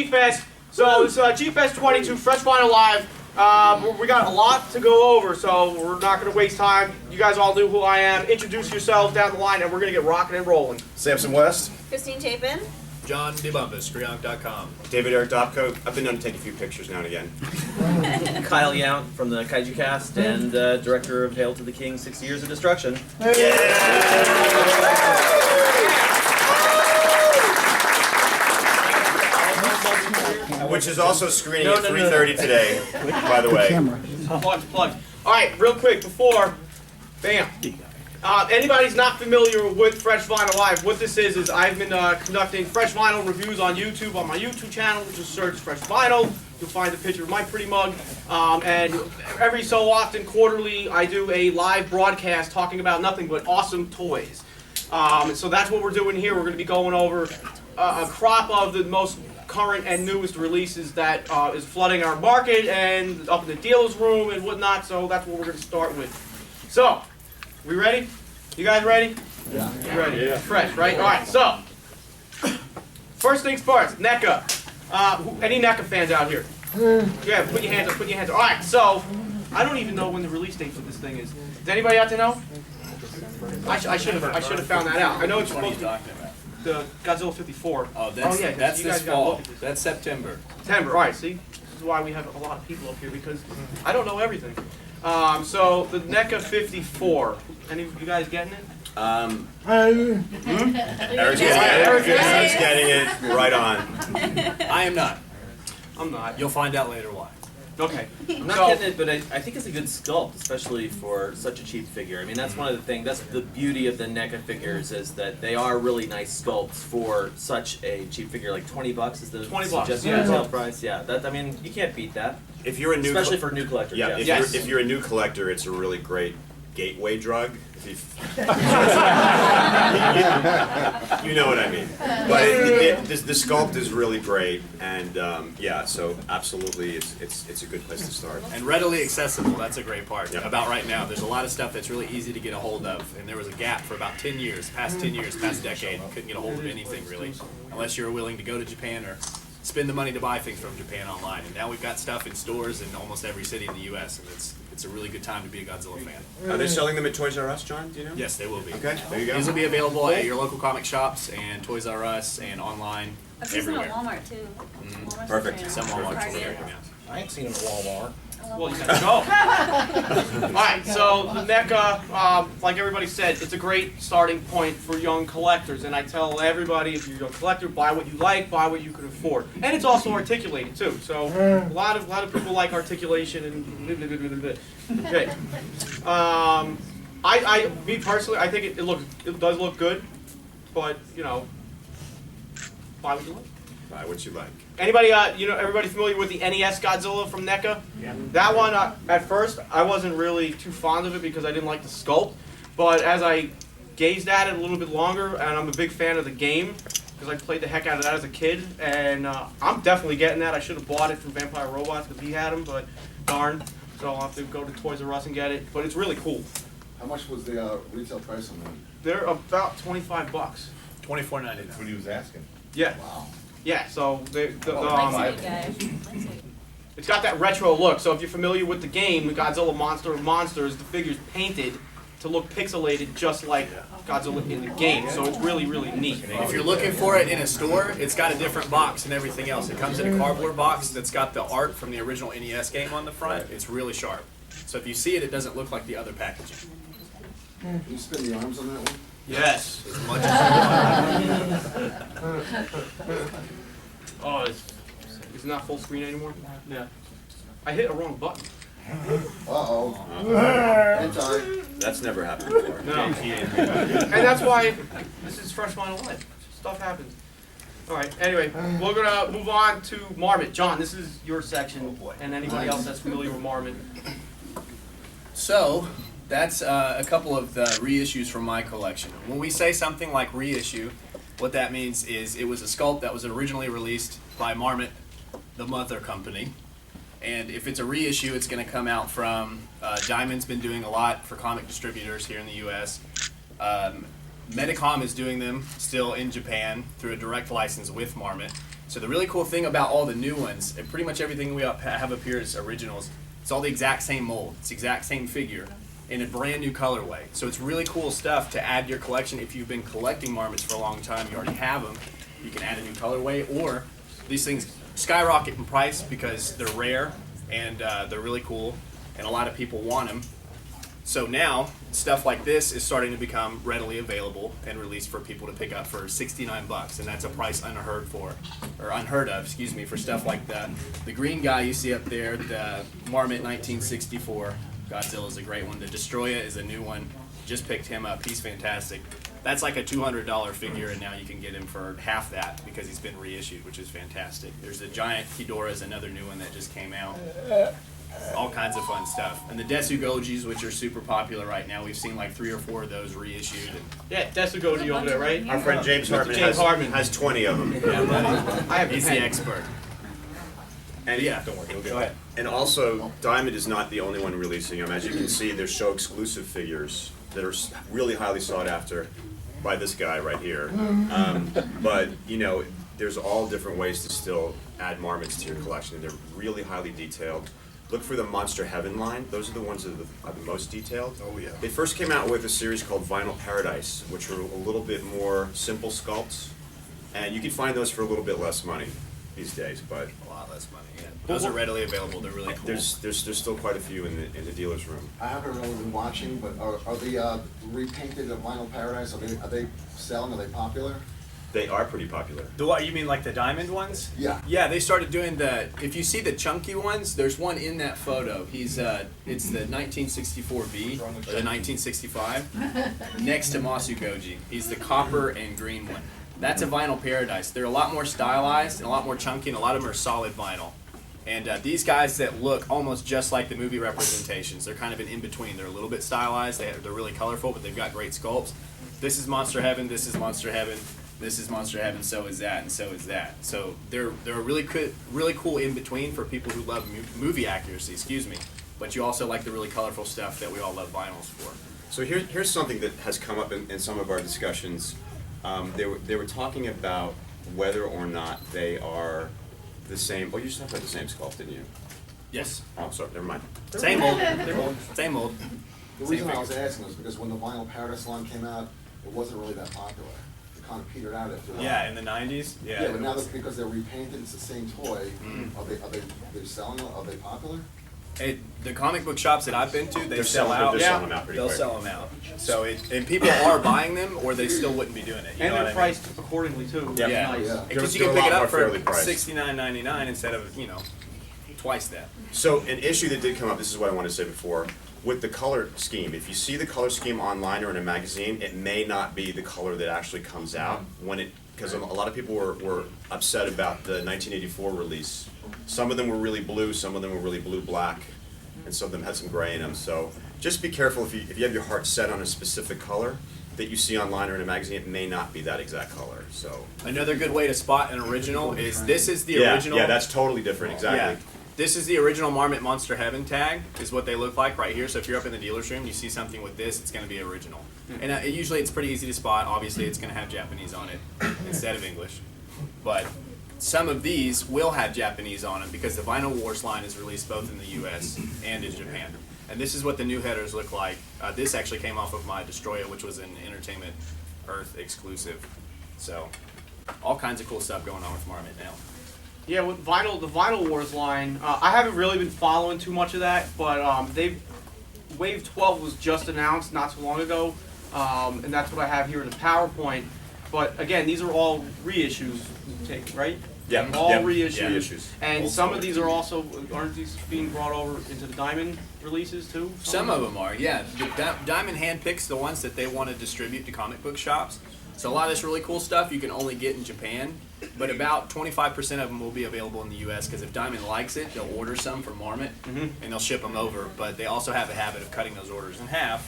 G-FEST. So it's G-FEST 22, Fresh Vinyl Live. We got a lot to go over, so we're not going to waste time. You guys all knew who I am. Introduce yourselves down the line, and we're going to get rocking and rolling. Samson West. Christine Chapin. John DeBumpus, Creonc.com. David Eric Dopko. I've been known to take a few pictures now and again. Kyle Yount from the Kaiju Cast and director of Hail to the King, 60 Years of Destruction. Which is also screening at 3:30 today, by the way. Plugs. All right, real quick before, bam. Anybody's not familiar with Fresh Vinyl Live, what this is I've been conducting Fresh Vinyl reviews on YouTube, on my YouTube channel. Just search Fresh Vinyl. You'll find a picture of my pretty mug. And every so often, quarterly, I do a live broadcast talking about nothing but awesome toys. So that's what we're doing here. We're going to be going over a crop of the most current and newest releases that is flooding our market and up in the dealer's room and whatnot. So that's what we're going to start with. So, we ready? You guys ready? Yeah. You ready? Yeah. Fresh, right? All right. So, first things first. NECA. Any NECA fans out here? Yeah. Put your hands up. Put your hands up. All right. So, I don't even know when the release date for this thing is. Does anybody out there know? I should have found that out. I know it's supposed to be the Godzilla 54. Oh, that's this fall. That's September. September. All right. See, this is why we have a lot of people up here because I don't know everything. So the NECA 54. Any of you guys getting it? Eric's getting it right on. I am not. I'm not. You'll find out later why. Okay. I'm not getting it, but I think it's a good sculpt, especially for such a cheap figure. I mean, that's one of the things, that's the beauty of the NECA figures, is that they are really nice sculpts for such a cheap figure. Like 20 bucks is the suggested retail price. Yeah, that, I mean, you can't beat that. If you're a new especially for a new collector. Yeah, yeah. if you're a new collector, it's a really great gateway drug. You know what I mean. But the sculpt is really great, and yeah, so absolutely, it's a good place to start. And readily accessible. That's a great part. Yep. About right now, there's a lot of stuff that's really easy to get a hold of, and there was a gap for about 10 years, past decade. Couldn't get a hold of anything really, unless you're willing to go to Japan or spend the money to buy things from Japan online. And now we've got stuff in stores in almost every city in the U.S. and it's a really good time to be a Godzilla fan. Are they selling them at Toys R Us, John? Do you know? Yes, they will be. Okay, there you go. These will be available at your local comic shops and Toys R Us and online I've seen them everywhere. at Walmart too. Walmart's Perfect. great. Some Walmarts will Target. carry them. I ain't seen him at Walmart. Well, you gotta go. Alright, so the NECA, like everybody said, it's a great starting point for young collectors. And I tell everybody, if you're a young collector, buy what you like, buy what you can afford. And it's also articulated too. So a lot of people like articulation and okay. Me personally, I think it does look good, but you know, buy what you like. Buy what you like. Anybody, everybody familiar with the NES Godzilla from NECA? Yeah. That one, at first, I wasn't really too fond of it because I didn't like the sculpt. But as I gazed at it a little bit longer, and I'm a big fan of the game, because I played the heck out of that as a kid, and I'm definitely getting that. I should have bought it from Vampire Robots because he had them, but darn. So I'll have to go to Toys R Us and get it. But it's really cool. How much was the retail price on them? They're about $25. $24.99. That's what he was asking. Yeah. Wow. Yeah, so Nice guys. it's got that retro look. So if you're familiar with the game, the Godzilla Monster of Monsters, the figure's painted to look pixelated just like Godzilla in the game. So it's really, really neat. If you're looking for it in a store, it's got a different box and everything else. It comes in a cardboard box that's got the art from the original NES game on the front. It's really sharp. So if you see it, it doesn't look like the other packaging. Can you spin the arms on that one? Yes. As much as Oh, it's not full screen anymore? Yeah. I hit a wrong button. Uh-oh. Anti. That's never happened before. No. And that's why this is Fresh Vinyl Live. Stuff happens. Alright, anyway, we're going to move on to Marmit. John, this is your section, and anybody else that's familiar with Marmit. So, that's a couple of the reissues from my collection. When we say something like reissue, what that means is it was a sculpt that was originally released by Marmit, the mother company. And if it's a reissue, it's going to come out from, Diamond's been doing a lot for comic distributors here in the U.S. Medicom is doing them still in Japan through a direct license with Marmit. So the really cool thing about all the new ones, and pretty much everything we have up here is originals, it's all the exact same mold, it's the exact same figure, in a brand new colorway. So it's really cool stuff to add to your collection. If you've been collecting Marmots for a long time, you already have them, you can add a new colorway, or these things skyrocket in price because they're rare and they're really cool, and a lot of people want them. So now, stuff like this is starting to become readily available and released for people to pick up for $69, and that's a price unheard of, excuse me, for stuff like the green guy you see up there, the Marmit 1964. Godzilla's a great one. The Destroya is a new one. Just picked him up. He's fantastic. That's like a $200 figure, and now you can get him for half that because he's been reissued, which is fantastic. There's the giant Ghidorah is another new one that just came out. All kinds of fun stuff. And the Desu Gojis, which are super popular right now, we've seen like 3 or 4 of those reissued. And Yeah, Desu Goji over there, right? Our friend James Mr. Hartman, James Hartman. has 20 of them. yeah, buddy. I have He's the the pen. expert. And Yeah, Don't worry, you'll get go ahead. And also, Diamond is not the only one releasing them. As you can see, there's show exclusive figures that are really highly sought after by this guy right here. But, you know, there's all different ways to still add Marmots to your collection. They're really highly detailed. Look for the Monster Heaven line. Those are the ones that are the most detailed. Oh, yeah. They first came out with a series called Vinyl Paradise, which were a little bit more simple sculpts. And you can find those for a little bit less money these days, but A lot less money, yeah. Those are readily available. They're really cool. there's still quite a few in the dealer's room. I haven't really been watching, but are the repainted Vinyl Paradise, are they selling, are they popular? They are pretty popular. What, you mean like the diamond ones? Yeah. Yeah, they started doing if you see the chunky ones, there's one in that photo. It's the 1964V, or the 1965, next to Masu Goji. He's the copper and green one. That's a Vinyl Paradise. They're a lot more stylized and a lot more chunky, and a lot of them are solid vinyl. And these guys that look almost just like the movie representations, they're kind of an in-between. They're a little bit stylized, they're really colorful, but they've got great sculpts. This is Monster Heaven, this is Monster Heaven, this is Monster Heaven, so is that, and so is that. So they're a really cool in-between for people who love movie accuracy, excuse me. But you also like the really colorful stuff that we all love vinyls for. So here's something that has come up in some of our discussions. They were talking about whether or not they are the same. Oh, you just talked about the same sculpt, didn't you? Yes. Oh, sorry, never mind. Same mold. Same mold. The reason I was asking is because when the Vinyl Paradise line came out, it wasn't really that popular. It kind of petered out after that. Yeah, in the 90s. Yeah. Yeah, but now that because they're repainted, it's the same toy, are they selling, are they popular? The comic book shops that I've been to, they They're sell selling, out. they're selling them out pretty They'll quick. sell them out. So and people are buying them, or they still wouldn't be doing it. You And know they're what priced accordingly too. Yeah. Yeah. Nice. Yeah. Because you They're can a pick it lot up more for fairly priced. $69.99 instead of twice that. So an issue that did come up, this is what I wanted to say before, with the color scheme. If you see the color scheme online or in a magazine, it may not be the color that actually comes out because a lot of people were upset about the 1984 release. Some of them were really blue, some of them were really blue-black, and some of them had some gray in them. So just be careful if you have your heart set on a specific color that you see online or in a magazine, it may not be that exact color. So Another good way to spot an original is this is the yeah, original. yeah, that's totally different. Exactly. Yeah. This is the original Marmit Monster Heaven tag, is what they look like right here. So if you're up in the dealer's room, you see something with this, it's going to be original. And usually it's pretty easy to spot. Obviously, it's going to have Japanese on it instead of English. But some of these will have Japanese on them because the Vinyl Wars line is released both in the U.S. and in Japan. And this is what the new headers look like. This actually came off of my Destroya, which was an Entertainment Earth exclusive. So all kinds of cool stuff going on with Marmit now. Yeah, with the Vinyl Wars line, I haven't really been following too much of that, but Wave 12 was just announced not too long ago, and that's what I have here in the PowerPoint. But again, these are all reissues, right? Yeah, All yeah, reissues. yeah, reissues. And Old some school. of these are also, aren't these being brought over into the Diamond releases too? Some of them are, yeah. Diamond handpicks the ones that they want to distribute to comic book shops. So a lot of this really cool stuff you can only get in Japan, but about 25% of them will be available in the U.S. because if Diamond likes it, they'll order some from Marmit and they'll ship them over. But they also have a habit of cutting those orders in half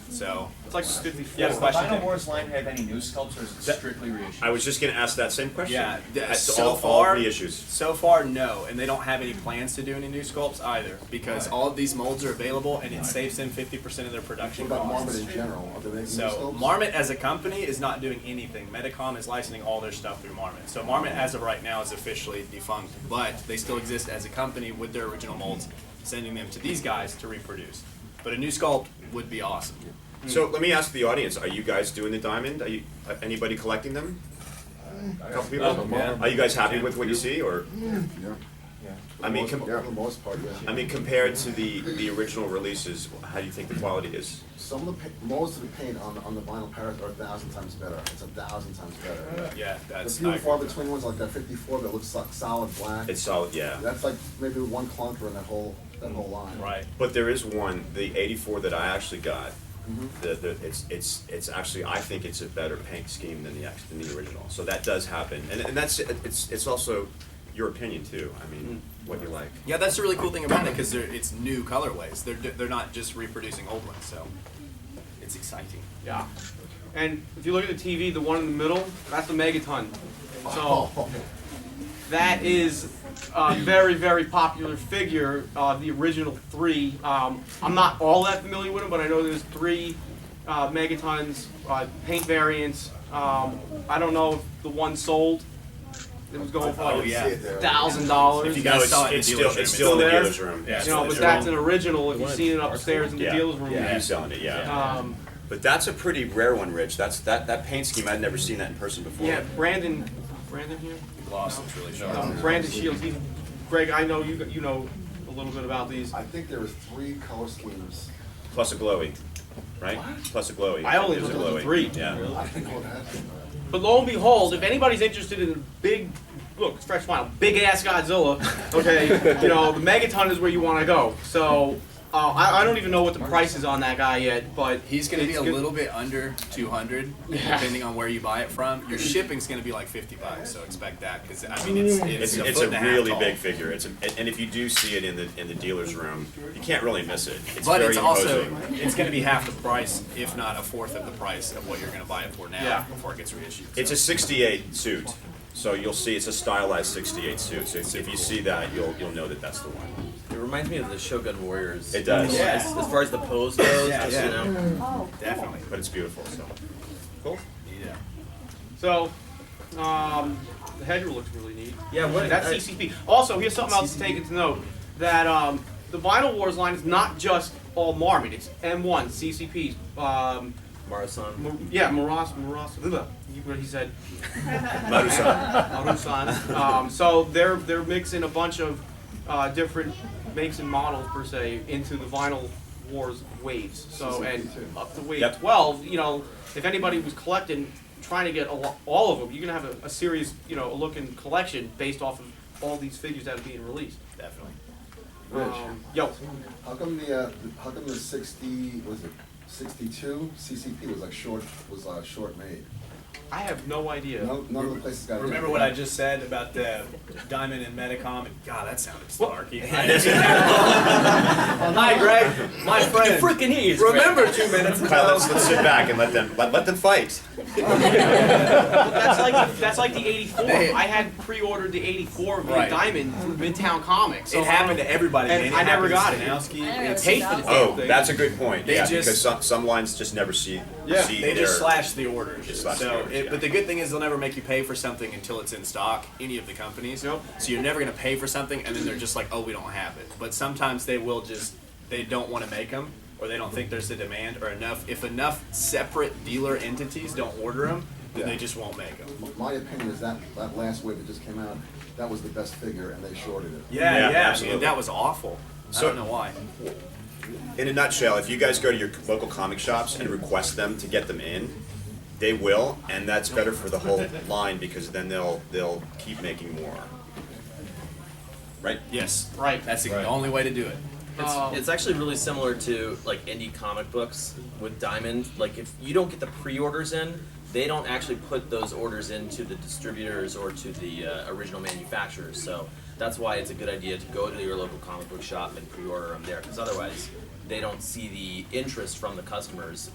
So It's like 54. Yeah, Does the question, Vinyl Tim. Wars line have any new sculpts, or is it That- strictly reissued? I was just gonna ask that same question. yeah, So so all far reissues. So far, no, and they don't have any plans to do any new sculpts either, because all of these molds are available, and it saves them 50% of their What production about Marmit costs. in general? Are they making new So sculpts? Marmit as a company is not doing anything. Medicom is licensing all their stuff through Marmit. So Marmit as of right now is officially defunct, but they still exist as a company with their original molds, sending them to these guys to reproduce. But a new sculpt would be awesome. So let me ask the audience: are you guys doing the diamond? Are you anybody collecting them? A couple people. Yeah. Are you guys happy with what you see, or Yeah. I mean, For the most part, yeah. I mean, compared to the original releases, how do you think the quality is? Some of the, most of the paint on the vinyl parrots are 1,000 times better. It's 1,000 times better. Yeah, The that's. few I and far agree. between ones like that 54 that looks like solid black. It's solid, yeah. That's like maybe one clunker in that whole line. Right. But there is one, the 84 that I actually got. Mhm. It's actually, I think it's a better paint scheme than the original. So that does happen, and that's it's also your opinion too. I mean, what you like. Yeah, that's the really cool thing about it, because it's new colorways. They're not just reproducing old ones, so it's exciting. Yeah. And if you look at the TV, the one in the middle, that's the Megaton. So that is a very, very popular figure, the original three. I'm not all that familiar with them, but I know there's three Megatons, paint variants. I don't know if the one sold. It was going for Oh, like yeah. $1,000. If you No, guys it's, saw it in it's the still dealer's room, it's still in the it's still dealer's room. Yeah. You know, but that's an original if you've seen it upstairs in the Yeah. dealer's room. Yeah, he's selling it. Yeah. But that's a pretty rare one, Rich. That paint scheme, I'd never seen that in person before. Yeah, Brandon here? The gloss looks really sharp. Brandon Shields, Greg, I know you know a little bit about these. I think there was 3 color schemes. Plus a glowy, right? Plus a glowy. I only There's a looked at the glowy. 3. Yeah. I didn't know that. But lo and behold, if anybody's interested in a big, look, fresh vinyl, big ass Godzilla, okay, you know, the Megaton is where you want to go. So, I don't even know what the price is on that guy yet, but He's going to be it's a good. little bit under 200, Yeah. depending on where you buy it from. Your shipping's going to be like $50, so expect that, because I mean it's It's foot a and half really tall. big figure. And if you do see it in the dealer's room, you can't really miss it. It's But very it's also imposing. it's going to be half the price, if not a fourth of the price of what you're going to buy it for now Yeah. before it gets reissued. It's a So. 68 suit, so you'll see it's a stylized 68 suit. So if you see that, you'll know that that's the one. It reminds me of the Shogun Warriors. It does. Yeah. As far as the pose goes, Yeah, just, yeah. you know. Definitely. But it's beautiful. So cool. Yeah. So, the header looks really neat. Yeah, what That's CCP. Also, here's something else to take into note, that the Vinyl Wars line is not just all Marmit, it's M1, CCP, Marasan. yeah, Maras, what he said, Marusan. Marusan. So they're mixing a bunch of different makes and models per se into the Vinyl Wars waves. So and up to wave Yep. 12, you know, if anybody was collecting, trying to get all of them, you're gonna have a serious, you know, looking collection based off of all these figures that are being released. Definitely. Rich, Yo, how come the 60, was it 62 CCP was like short made? I have no idea. None of the places got it. Remember what I just said about the Diamond and Medicom? God, that sounded snarky. Hi, Greg, my friend. Freaking ease. Remember 2 minutes ago. Kyle, let's sit back and let them fight. That's like the 84. They- I had pre-ordered the 84 via Right. Diamond through Midtown Comics. So It happened to everybody. And man. I never got it. Stanowski. I never It's- paid for the Oh, thing. that's a good point. They Yeah, just- because some lines just never see Yeah, see They their. just slash the orders. Just slash so, the orders, yeah. But the good thing is they'll never make you pay for something until it's in stock, any of the companies. Yep. So you're never going to pay for something and then they're just like, oh, we don't have it. But sometimes they will just, they don't want to make them or they don't think there's a demand or enough. If enough separate dealer entities don't order them, then they just won't make them. My opinion is that last wave that just came out, that was the best figure and they shorted it. Yeah, Yeah, I absolutely. mean, that was awful. So- I don't know why. In a nutshell, if you guys go to your local comic shops and request them to get them in, they will, and that's better for the whole line because then they'll keep making more. Right? Yes. Right. That's the only way to do it. It's actually really similar to like indie comic books with Diamond. Like if you don't get the pre-orders in, they don't actually put those orders into the distributors or to the original manufacturers. So that's why it's a good idea to go to your local comic book shop and pre-order them there, because otherwise they don't see the interest from the customers.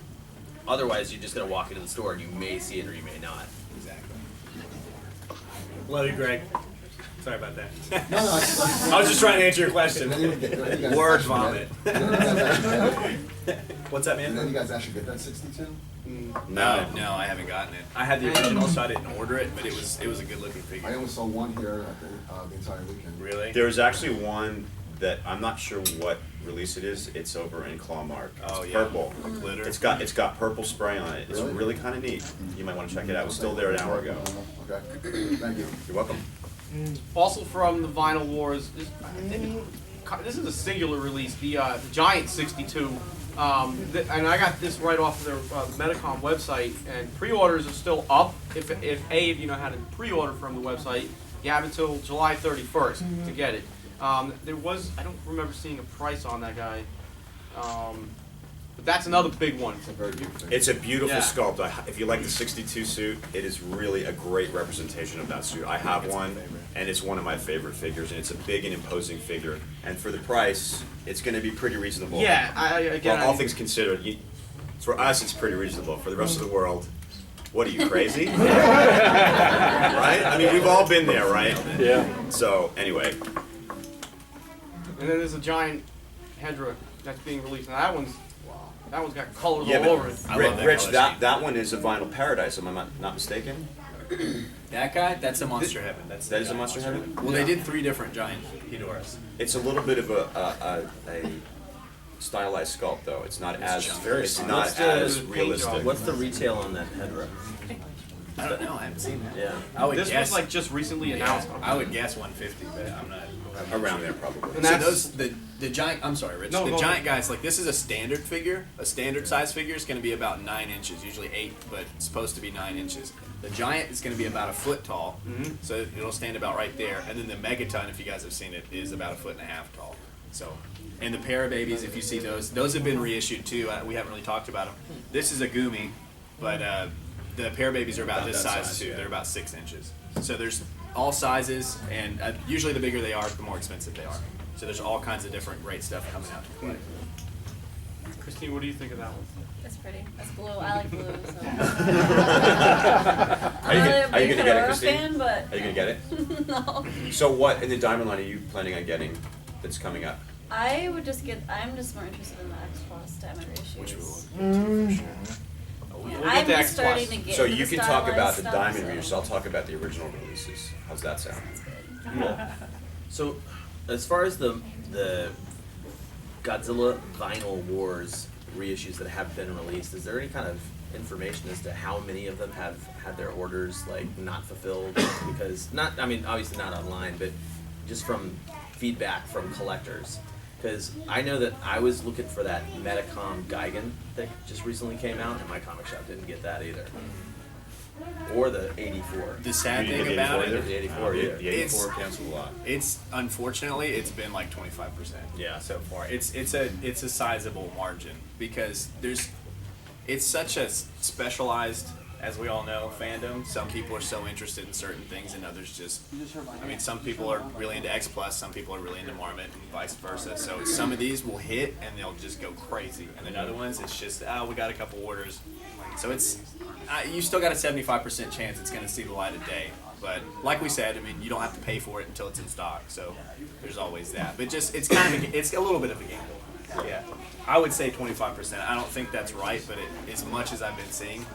Otherwise, you're just gonna walk into the store and you may see it or you may not. Exactly. Love you, Greg. Sorry about that. No, I was just trying to answer your question. Word vomit. What's that, And then you man? guys actually get that 62? No, I haven't gotten it. I had the original, so I didn't order it, but it was a good looking I figure. only saw one here at the entire weekend. Really? There's actually one that I'm not sure what release it is. It's over in Clawmark. It's Oh, yeah. purple. The glitter. It's got purple spray on it. It's Really? really kind of neat. You might want to check it out. It was still there an hour ago. Okay, thank you. You're welcome. Also from the Vinyl Wars, this is a singular release, the Giant 62. And I got this right off of their Medicom website, and pre-orders are still up. If you know how to pre-order from the website, you have until July 31st to get it. There was, I don't remember seeing a price on that guy, but that's another big one. It's a very beautiful thing. It's a beautiful Yeah. sculpt. If you like the 62 suit, it is really a great representation of that suit. I have one, and it's one of my favorite figures, and it's a big and imposing figure. And for the price, it's going to be pretty reasonable. Yeah, Well, all things considered, for us, it's pretty reasonable. For the rest of the world, what are you, crazy? Right? I mean, we've all been there, right? Yeah. So, anyway, And then there's a Giant Hedra that's being released. Now that one's got colors yeah, all but over it. I love that Rich, color that one is a Vinyl Paradise, am I not mistaken? That guy? That's a Monster Heaven. That That is a Monster Heaven? Well, they did 3 different giant Hedoras. It's a little bit of a stylized sculpt, though. It's not as very it's stylized. not What's the as paint realistic. job? What's the retail on that Hedra? I don't know. I haven't seen that. Yeah. I would This guess. was like just recently announced. I would guess 150, but I'm not. Around there, probably. And So that's- the giant. I'm sorry, Rich. No, the go giant ahead. guys, like this is a standard figure. A standard size figure is going to be about 9 inches, usually 8, but it's supposed to be 9 inches. The giant is going to be about a foot tall, so it'll stand about right there. And then the megaton, if you guys have seen it, is about a foot and a half tall. So, and the Parababies, if you see those have been reissued too. We haven't really talked about them. This is a Gumi, but the Parababies are about this that size size, too. yeah. They're about 6 inches. So there's all sizes, and usually the bigger they are, the more expensive they are. So there's all kinds of different great stuff coming out to play. Christine, what do you think of that one? It's pretty. That's blue. I like blue. So. Are you gonna get it, Fedora Christine? fan, but Are you gonna get it? no. So what in the Diamond line are you planning on getting that's coming up? I would just get. I'm just more interested in the X Plus Diamond issues. Which we will. We'll get I'm the just X starting Plus. to get. So into you the can talk about the stylized Diamond stuff, readers, I'll talk about the original releases. How's that sound? So, as far as the Godzilla Vinyl Wars reissues that have been released, is there any kind of information as to how many of them have had their orders like not fulfilled? Because obviously not online, but just from feedback from collectors. Because I know that I was looking for that Medicom Gigan that just recently came out, and my comic shop didn't get that either. Or the 84. The sad You didn't thing get about either? it, The 84 either. The 84 canceled a lot. it's unfortunately it's been like 25%. Yeah. So far, it's a sizable margin because it's such a specialized, as we all know, fandom. Some people are so interested in certain things, and others just. I mean, some people are really into X Plus, some people are really into Marmit, and vice versa. So some of these will hit, and they'll just go crazy, and then other ones, it's just we got a couple orders. So you still got a 75% chance it's going to see the light of day. But like we said, I mean, you don't have to pay for it until it's in stock. So there's always that. But just it's a little bit of a gamble. Yeah, I would say 25%. I don't think that's right, but as much as I've been seeing,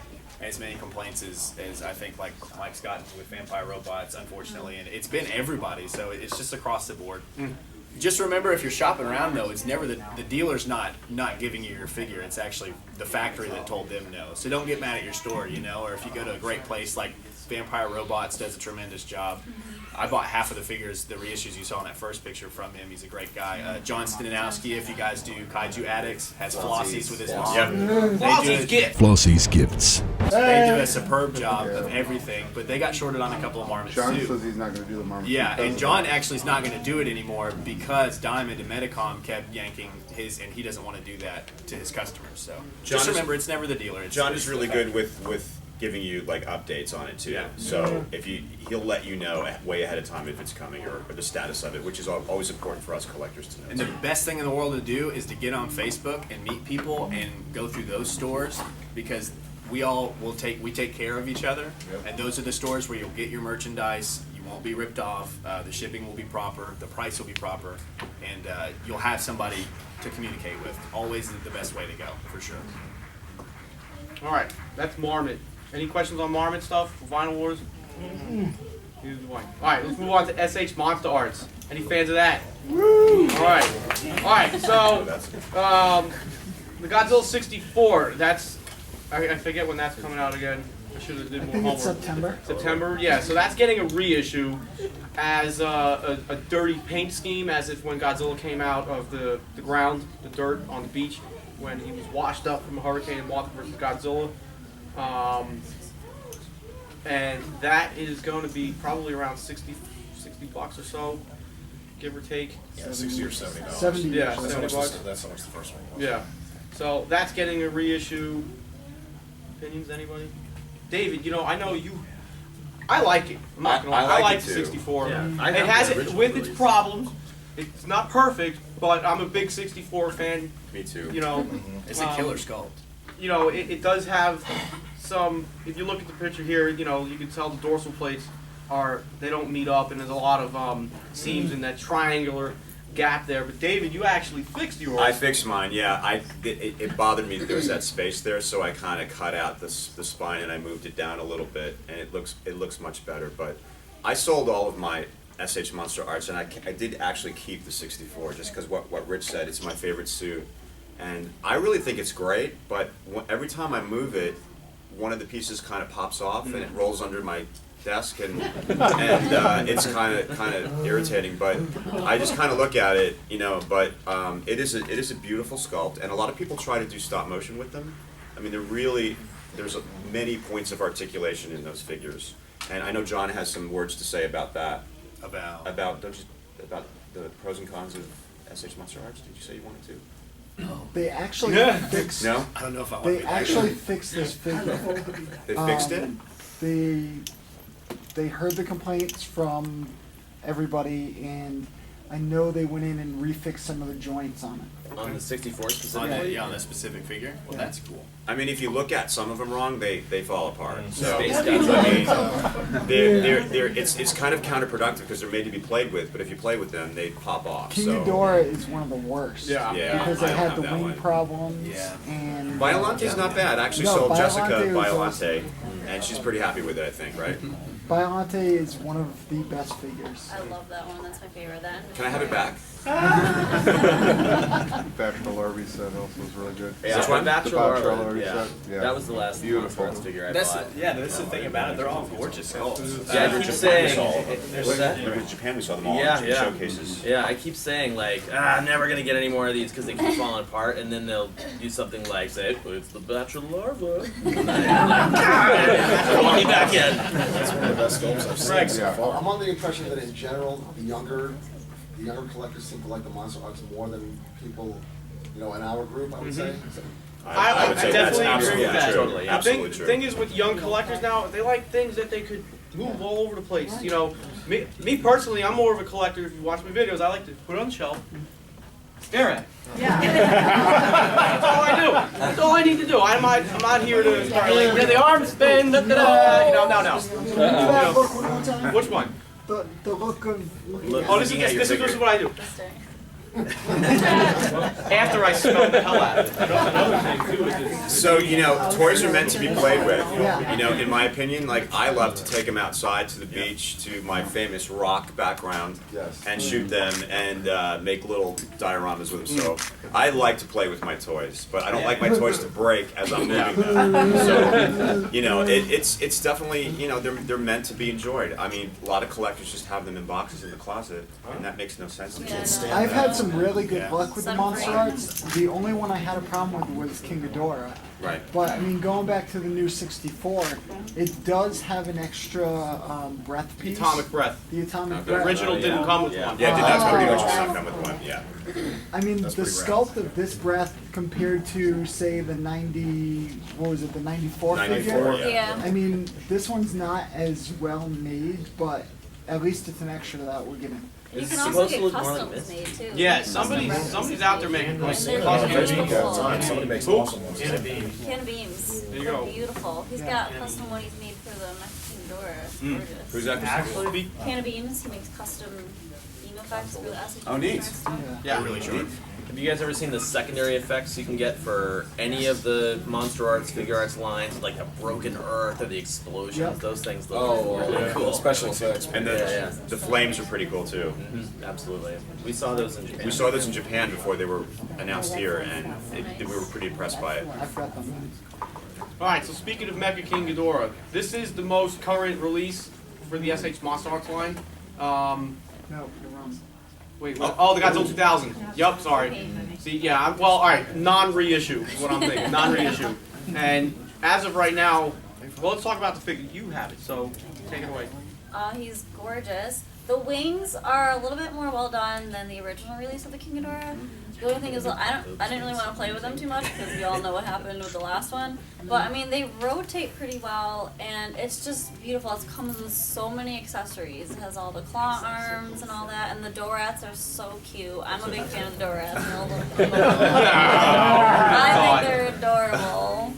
as many complaints as I think like Mike's gotten with Vampire Robots, unfortunately, and it's been everybody. So it's just across the board. Just remember, if you're shopping around though, it's never the dealer's not giving you your figure. It's actually the factory that told them no. So don't get mad at your store, or if you go to a great place like Vampire Robots does a tremendous job. I bought half of the figures, the reissues you saw in that first picture from him. He's a great guy. John Stanowski, if you guys do Kaiju Addicts, has Flossies with his mom. Yep. Flossie's gift. Flossie's Gifts. They do a superb job of everything, but they got shorted on a couple of Marmits John too. says he's not going to do the Marmot. Yeah, and John actually is not going to do it anymore because Diamond and Medicom kept yanking his, and he doesn't want to do that to his customers. So John just is- remember, it's never the dealer. John it's is really the good factory. with giving you like updates on it too. Yeah. So if he'll let you know way ahead of time if it's coming or the status of it, which is always important for us collectors to know. And the best thing in the world to do is to get on Facebook and meet people and go through those stores, because we take care of each other, and those are the stores where you'll get your merchandise. You won't be ripped off. The shipping will be proper. The price will be proper, and you'll have somebody to communicate with. Always the best way to go, for sure. All right, that's Marmit. Any questions on Marmit stuff? Vinyl Wars? Neither do I. All right, let's move on to SH Monster Arts. Any fans of that? Woo! All right. So the Godzilla 64. That's I forget when that's coming out again. I should have did more homework. It's September. September, yeah. So that's getting a reissue as a dirty paint scheme, as if when Godzilla came out of the ground, the dirt on the beach, when he was washed up from a hurricane in Mothra vs. Godzilla. And that is going to be probably around 60 bucks or so, give or take. Yeah, 60 or $70. 70. Yeah, That's how 70 much bucks. that's how much the first one was. Yeah. So that's getting a reissue. Opinions, anybody? David, I know you. I like it. I'm not gonna lie. I like it the too. 64. Yeah, It I have has the it original with release. its problems. It's not perfect, but I'm a big 64 fan. Me too. It's a killer sculpt. It does have some. If you look at the picture here, you can tell the dorsal plates they don't meet up, and there's a lot of seams in that triangular gap there. But David, you actually fixed yours. I fixed mine. Yeah, it bothered me that there was that space there, so I kind of cut out the spine and I moved it down a little bit, and it looks much better. But I sold all of my SH Monster Arts, and I did actually keep the 64 just because what Rich said. It's my favorite suit, and I really think it's great. But every time I move it, one of the pieces kind of pops off and it rolls under my desk, and it's kind of irritating. But I just kind of look at it, But it is a beautiful sculpt, and a lot of people try to do stop motion with them. I mean, there's many points of articulation in those figures, and I know John has some words to say about that. About the pros and cons of SH Monster Arts. Did you say you wanted to? They actually fixed. No, I don't know if I want They to. actually fixed this figure. they fixed it. They heard the complaints from everybody, and I know they went in and refixed some of the joints on it. On the 64 on specifically? that specific figure. Well, Yeah. that's cool. I mean, if you look at some of them wrong, they fall apart. So Space I Godzilla. mean, it's kind of counterproductive because they're made to be played with. But if you play with them, they pop off. King So Ghidorah is one of the worst. Yeah. Yeah, Because I it don't had have the that wing one. problems. Yeah. And Biolante's not bad. I actually No, sold Jessica Biollante was Biollante, awesome. and she's pretty happy with it. I think, right? Biollante is one of the best figures. I love that one. That's my favorite. Can I have it back? Bachelor Larvae set also is really good. Yeah, Which one? The Bachelor Bachelor Larva, Larvae yeah. set. Yeah. That was the last Beautiful. Monster Arts figure I That's bought. that's the thing about it. They're all gorgeous sculpts. Yeah, I In keep Japan, saying. we saw all of them. What's that? In Japan, we saw them all Yeah, in yeah. showcases. Yeah, I keep saying I'm never gonna get any more of these because they keep falling apart, and then they'll do something like say, "It's the Bachelor Larva." And I'm like, God, want me back in. That's one of the best sculpts I've seen so Yeah. far. I'm under the impression that in general, the younger collectors seem to like the Monster Arts more than people, in our group, I would say. I would say definitely that's agree with that. absolutely true. Totally, Absolutely The true. thing is with young collectors now, they like things that they could move all over the place. Me personally, I'm more of a collector. If you watch my videos, I like to put it on the shelf, stare at it. That's all I do. That's all I need to do. I'm not here to start like, the arm spin, no. That look one more time. Which one? The look of looking at Oh, this is what I do. Just staring. After I smell the hell out of it. Another thing too is So, toys are meant to be played with. Yeah. In my opinion, I love to take them outside to the beach, to my famous rock background, Yes. and shoot them and make little dioramas with them. So, I like to play with my toys, but I don't like my toys to break as I'm moving them. So, it's definitely, they're meant to be enjoyed. I mean, a lot of collectors just have them in boxes in the closet, and that makes no sense to me. Yeah, no. I've had some some really good Yeah. luck with the Some Monster frame. Arts. The only one I had a problem with was King Ghidorah. Right. But I mean, going back to the new 64, it does have an extra breath piece. Atomic breath. The atomic Okay. The breath. original didn't come with one. Yeah, that's pretty much Oh. what's come with one. Yeah. I mean, That's the pretty rad. sculpt of this breath compared to, say, the 90, what was it, the 94 94, figure? Yeah. I mean, this one's not as well made, but at least it's an extra that we're getting. You It's can also supposed to get look more like customs this. made too. Yeah, Custom somebody's recipes out there made. making And custom they're custom beautiful. Somebody makes Who? awesome ones. Can of beams. There you They're go. beautiful. He's Yeah. got custom ones he's made for the Mexican Dora. It's gorgeous. Who's that? Actually, Can of beams. He makes custom beam effects for the SH. Oh, neat. yeah. Really short. Have you guys ever seen the secondary effects you can get for any of the Monster Arts, Figure Arts lines, like the broken earth or the explosions? Yep. Those things look Oh, really cool. special effects. And Yeah. the flames are pretty cool too. Absolutely. We saw those in Japan. We saw those in Japan before they were announced here, and we were pretty impressed by it. I forgot them. Alright, so speaking of Mecha King Ghidorah, this is the most current release for the SH Monster Arts line. No, you're wrong. Wait, what? Oh, the Godzilla 2000. Yup, sorry. See, yeah, well, alright, non-reissue is what I'm thinking, non-reissue. And as of right now, well, let's talk about the figure. You have it, so take it away. He's gorgeous. The wings are a little bit more well done than the original release of the King Ghidorah. The only thing is, I didn't really want to play with them too much because we all know what happened with the last one. But I mean, they rotate pretty well, and it's just beautiful. It comes with so many accessories. It has all the claw arms and all that, and the Dorats are so cute. I'm a big fan of the Dorats. I think they're adorable.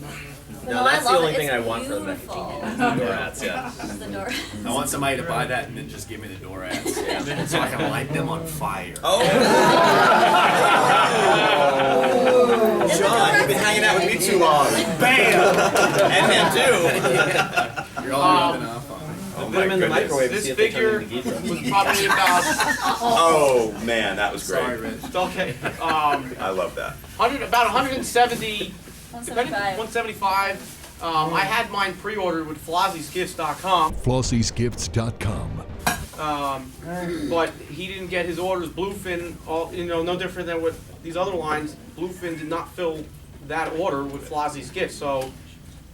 No, I that's the love only it. thing It's I want for the Mecha beautiful. King. Dorats, yeah. The Dorats. I want somebody to buy that and then just give me the Dorats. Yeah. So I can light them on fire. Oh! John, you've been hanging out with me too long. Bam! And him too. You're all rubbing off on me. Oh Put them in the microwave and This see if they figure turn into Ghidorah. was probably about, Oh man, that was great. Sorry, Rich. it's okay, I love that.175. about 175. I had mine pre-ordered with FlossieSgifts.com, FlossieSgifts.com. but he didn't get his orders. Bluefin, no different than what these other lines. Bluefin did not fill that order with Flossie's Gifts, so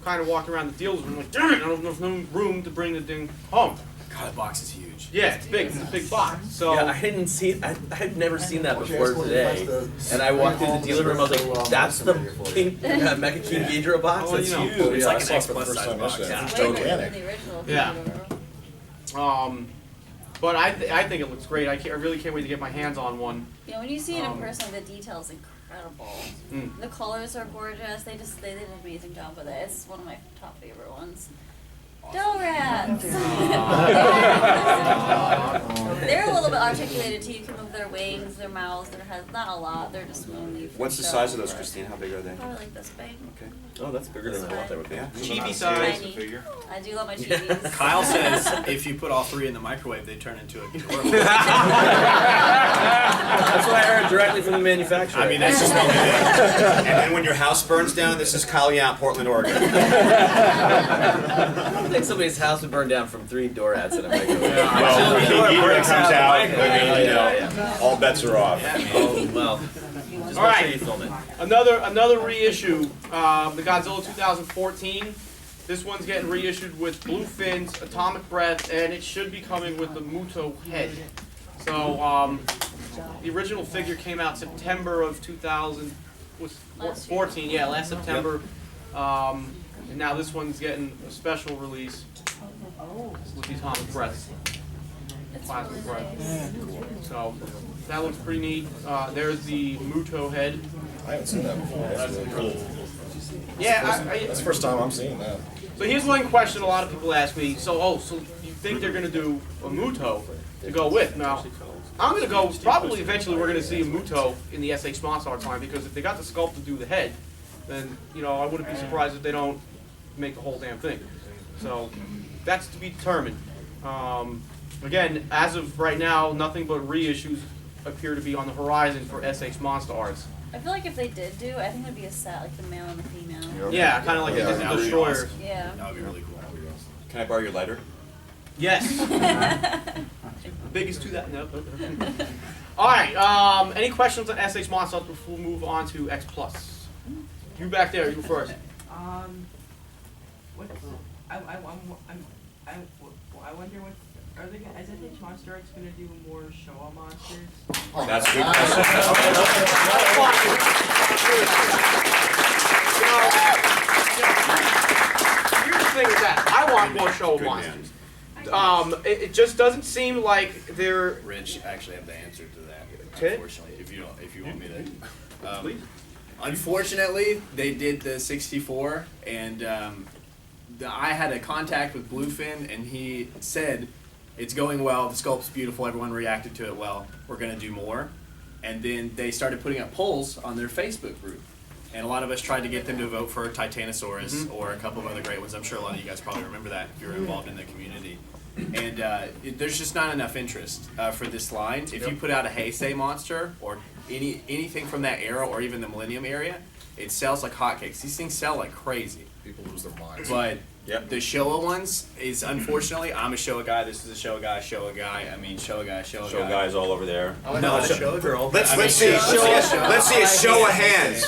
kind of walked around the dealer's room like, damn it, I don't know if there's no room to bring the thing home. God, the box is huge. Yeah, it's big. It's a big box. So Yeah, I hadn't seen. I'd never seen that before today. And I walked through the dealer room. I was like, "That's the King, Mecha King Ghidorah box. Well, That's you know, huge." It's Yeah, like I an saw it X for the plus first size time box. yesterday. It's It's way bigger gigantic. than the original. Yeah. Ghidorah. But I think it looks great. I really can't wait to get my hands on one. Yeah, when you see it in person, the detail's incredible. Mm. The colors are gorgeous. They did an amazing job with it. It's one of my top favorite ones. Dorats! They're a little bit articulated too. You can move their wings, their mouths, their heads. Not a lot. They're just mainly for What's the show, size of those, but Christine? How big are they? Probably like this big. Okay. Oh, that's bigger than I thought they would be. Yeah. Chibi size. Tiny. I do love my chibis. Kyle says if you put all three in the microwave, they turn into a Ghidorah. That's what I heard directly from the manufacturer. I mean, that's just what it And then when your house burns down, this is Kyle Yount, Portland, Oregon. I don't think somebody's house would burn down from 3 Dorats in a microwave. Well, Until King Ghidorah Ghidorah breaks comes out, I mean, yeah. all bets are off. Oh well. Just All make right. sure you film it. Another reissue, the Godzilla 2014. This one's getting reissued with blue fins, atomic breath, and it should be coming with the Muto head. So the original figure came out September of 2014. Yeah, last September. And now this one's getting a special release with the atomic breath. It's Plastic really breath. nice. So that looks pretty neat. There's the Muto head. I haven't seen that before. That's really cool. Yeah, That's the first time I'm seeing that. so here's one question a lot of people ask me. So you think they're going to do a Muto to go with? Now, I'm going to go, probably eventually we're going to see a Muto in the SH Monster Arts line, because if they got the sculpt to do the head, then, I wouldn't be surprised if they don't make the whole damn thing. So that's to be determined. Again, as of right now, nothing but reissues appear to be on the horizon for SH Monster Arts. I feel like if they did do, I think it would be a set, like the male and the female. Yeah, kind of like Yeah, the that would be Destroyer. awesome. Yeah. That would be really cool. Can I borrow your lighter? Yes. Biggest to that. No. All right. Any questions on SH Monster before we move on to X Plus? You back there. You first. What? I wonder what. Are they gonna, is SH Monster Arts gonna do more show-off monsters? That's a good question. Here's the thing with that. I want more show Good monsters. It just doesn't seem like they're. Rich actually have the answer to that. Okay. Unfortunately, if you want me to. Unfortunately, they did the 64, and I had a contact with Bluefin, and he said it's going well. The sculpt's beautiful. Everyone reacted to it well. We're gonna do more, and then they started putting up polls on their Facebook group. And a lot of us tried to get them to vote for Titanosaurus or a couple of other great ones. I'm sure a lot of you guys probably remember that if you're involved in the community. And there's just not enough interest for this line. If you put out a Heisei monster or anything from that era or even the Millennium area, it sells like hotcakes. These things sell like crazy. People lose their minds. But the Showa ones is unfortunately, I'm a Showa guy. This is a Showa guy. Showa guy. I mean Showa guy. Showa guy. Show guys all over there. No, a Showa girl. Let's see a show of hands.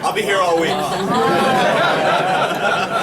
I'll be here all week.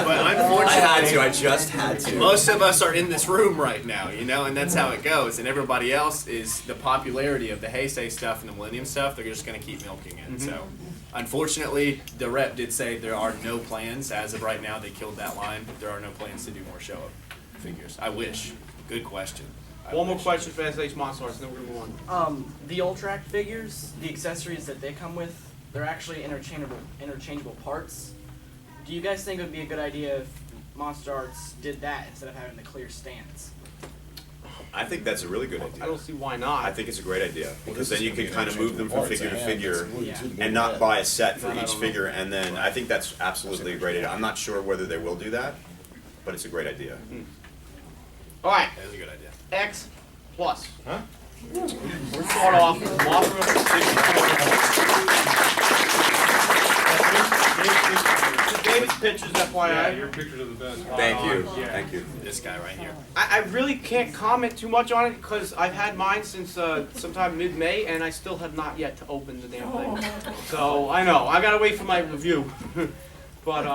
But unfortunately, I just had to. Most of us are in this room right now, you know, and that's how it goes. And everybody else is the popularity of the Heisei stuff and the Millennium stuff. They're just going to keep milking it. So, unfortunately, the rep did say there are no plans as of right now. They killed that line. There are no plans to do more show-up figures. I wish. Good question. One more question for SH Monster Arts, and then we're gonna move on. The Ultrac figures, the accessories that they come with, they're actually interchangeable parts. Do you guys think it would be a good idea if Monster Arts did that instead of having the clear stands? I think that's a really good idea. I don't see why not. I think it's a great idea because then you can kind of move them from figure to figure Yeah. and not buy a set for each figure. And then I think that's absolutely a great idea. I'm not sure whether they will do that, but it's a great idea. All right. That's a good idea. X Plus. Huh? We'll start off with Mothra 64. David's pictures, FYI. Your pictures are the best. Thank you. Thank you. This guy right here. I really can't comment too much on it because I've had mine since sometime mid-May and I still have not yet to open the damn thing. So I know I gotta wait for my review. But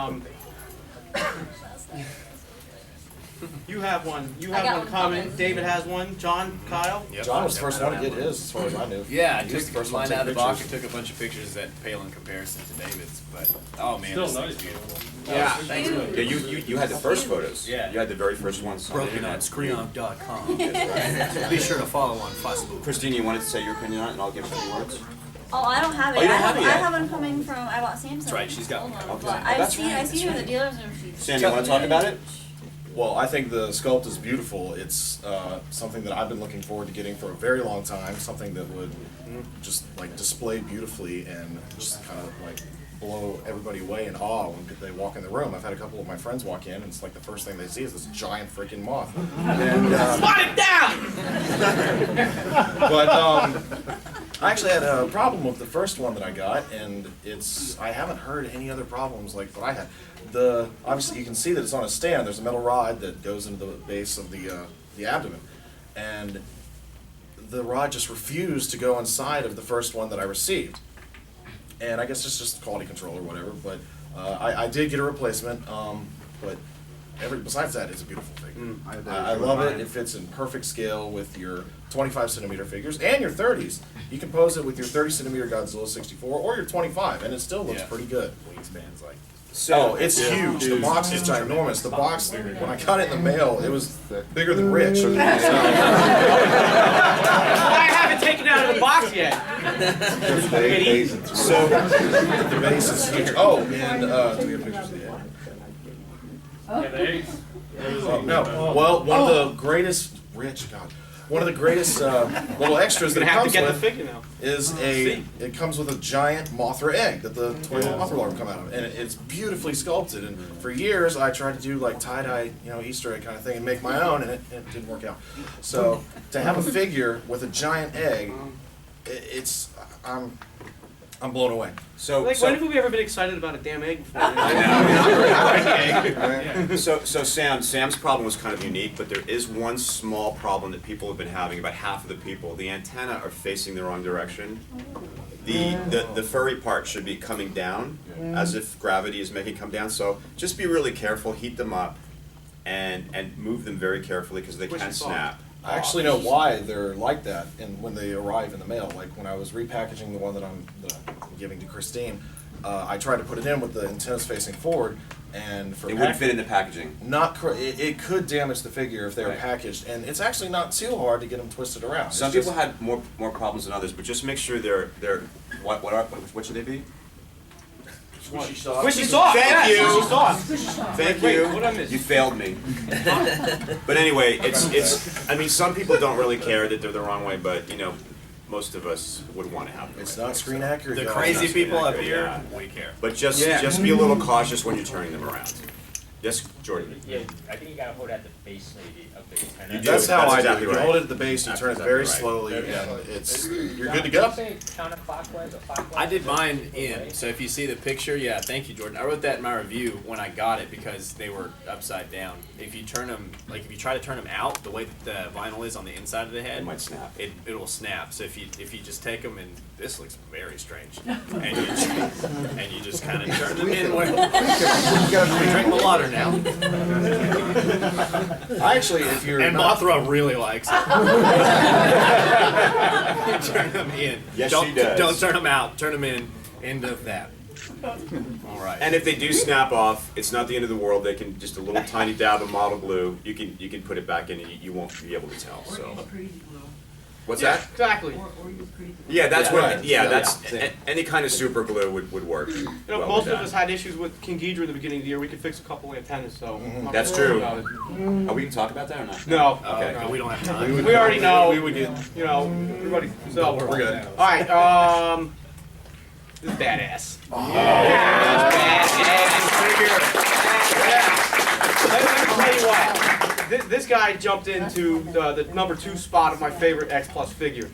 you have one. You have one comment. David has one. John, Kyle. Yep. John was the first one to get his, as far as I knew. Yeah, I He took was the the first one line to out of the take box and pictures. took a bunch of pictures that pale in comparison to David's. But oh man, Still this nice. thing's beautiful. Yeah. Thanks. Yeah, you had the first photos. Yeah. You had the very first ones. Broken on Screon.com. Be sure to follow on Facebook. Christine, you wanted to say your opinion on it, and I'll give a few words. Oh, I don't have it. Oh, you don't have it yet? I have one coming from. I bought Samsung. That's right, she's got one. Hold on. Okay. But Oh, that's right, I that's seen her in the right. dealer's room. She's Sam, you want to talk about it? Well, I think the sculpt is beautiful. It's something that I've been looking forward to getting for a very long time. Something that would just like display beautifully and just kind of like blow everybody away in awe when they walk in the room. I've had a couple of my friends walk in, and it's like the first thing they see is this giant freaking moth. And, Spot it down! but I actually had a problem with the first one that I got, and I haven't heard any other problems like what I had. Obviously you can see that it's on a stand. There's a metal rod that goes into the base of the abdomen, and the rod just refused to go inside of the first one that I received. And I guess it's just quality control or whatever, but I did get a replacement, but besides that, it's a beautiful figure. I love it. It fits in perfect scale with your 25 centimeter figures and your 30s. You can pose it with your 30 centimeter Godzilla 64 or your 25, and it still looks pretty good. Wingspan's like. Oh, it's huge. The box is ginormous. The box, when I got it in the mail, it was bigger than Rich. So, I haven't taken it out of the box yet. so the base is huge. Oh, and do we have pictures of the egg? Yeah, the eggs. No. Well, one of the greatest, one of the greatest little extras that it comes with is it comes with a giant Mothra egg that the toy Mothra larvae come out of, and it's beautifully sculpted. And for years, I tried to do like tie-dye, Easter egg kind of thing, and make my own, and it didn't work out. So to have a figure with a giant egg, I'm blown away. So, Like, so, when have we ever been excited about a damn egg before? so Sam's problem was kind of unique, but there is one small problem that people have been having. About half of the people, the antenna are facing the wrong direction. The furry part should be coming down, as if gravity is making it come down. So just be really careful, heat them up, and move them very carefully because they can snap. I actually know why they're like that, and when they arrive in the mail, like when I was repackaging the one that I'm giving to Christine, I tried to put it in with the antennas facing forward, and for It wouldn't fit in the packaging. it could damage the figure if they were Right. packaged, and it's actually not too hard to get them twisted around. Some It's just- people had more problems than others, but just make sure they're what should they be? Squishy soft. Thank yeah, you. Squishy soft. Thank Wait, you. what did I miss? You failed me. But anyway, it's. I mean, some people don't really care that they're the wrong way, but you know, most of us would want to have them. It's not screen accurate. The guys. crazy Not screen people up accurate, here, yeah. we care. But just Yeah. just be a little cautious when you're turning them around. Yes, Jordan. Yeah, I think you gotta hold it at the base maybe of the antenna. You do. That's how That's I exactly do it. You right. hold it at the base, you That's turn it exactly very right. slowly, and it's you're good to Did go. you say counterclockwise or clockwise? I did mine in, so if you see the picture, yeah, thank you, Jordan. I wrote that in my review when I got it because they were upside down. If you turn them, like if you try to turn them out, the way that the vinyl is on the inside of the head, It might snap. It will snap. So if you just take them, and this looks very strange, and you just kind of turn them in where we drink the water now. I actually, if you're And not, Mothra really likes it. Turn them in. Yes, don't, she does. Don't turn them out. Turn them in. End of that. All right. And if they do snap off, it's not the end of the world. They can just a little tiny dab of model glue. You can put it back in, and you won't be able to tell. So. What's Yeah, that? exactly. Yeah, that's Yeah, what. right. Yeah, Yeah, that's yeah. any kind of super glue would work. You know, well most with of that. us had issues with King Ghidorah at the beginning of the year. We could fix a couple antennas, so. I'm not That's worried true. about it. Are we gonna talk about that or not? No. Okay. no. We don't have time. We already know. we would get. You know, everybody. So We're good. All right. This is badass. Yeah. Let me tell you what. This guy jumped into the number 2 spot of my favorite X Plus figure.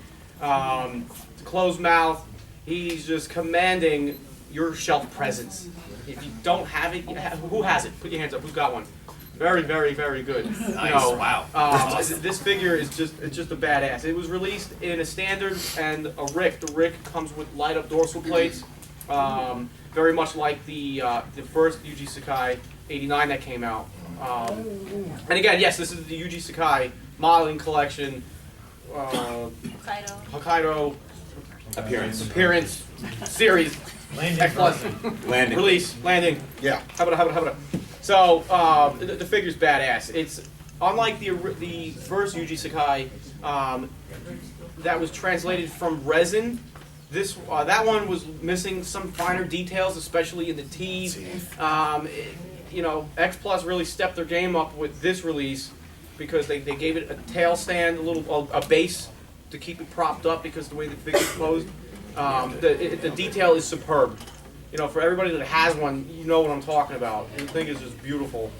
Closed mouth. He's just commanding your shelf presence. If you don't have it, who has it? Put your hands up. Who's got one? Very, very, very good. Nice. Wow. This figure is just a badass. It was released in a standard and a Rick. The Rick comes with light up dorsal plates, very much like the first Yuji Sakai 89 that came out. And again, yes, this is the Yuji Sakai modeling collection. Hokkaido appearance series X Plus Landing. release landing. Yeah. How about? So the figure's badass. It's unlike the first Yuji Sakai that was translated from resin. This that one was missing some finer details, especially in the teeth. You know, X Plus really stepped their game up with this release because they gave it a tail stand, a base to keep it propped up because the way the figure's posed. The detail is superb. You know, for everybody that has one, you know what I'm talking about. The thing is just beautiful.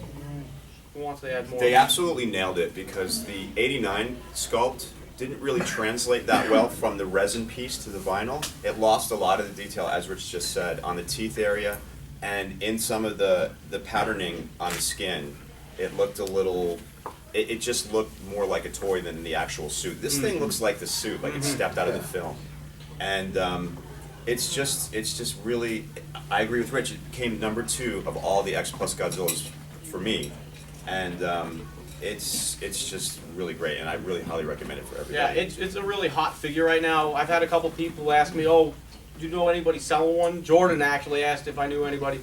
Who wants to add more? They absolutely nailed it because the 89 sculpt didn't really translate that well from the resin piece to the vinyl. It lost a lot of the detail, as Rich just said, on the teeth area and in some of the patterning on the skin. It looked a little, it just looked more like a toy than the actual suit. This thing looks like the suit, like it stepped out of the film. And it's just really, I agree with Rich, it came number 2 of all the X Plus Godzillas for me. And it's just really great, and I really highly recommend it for everybody. Yeah, it's a really hot figure right now. I've had a couple people ask me, "Oh, do you know anybody selling one?" Jordan actually asked if I knew anybody.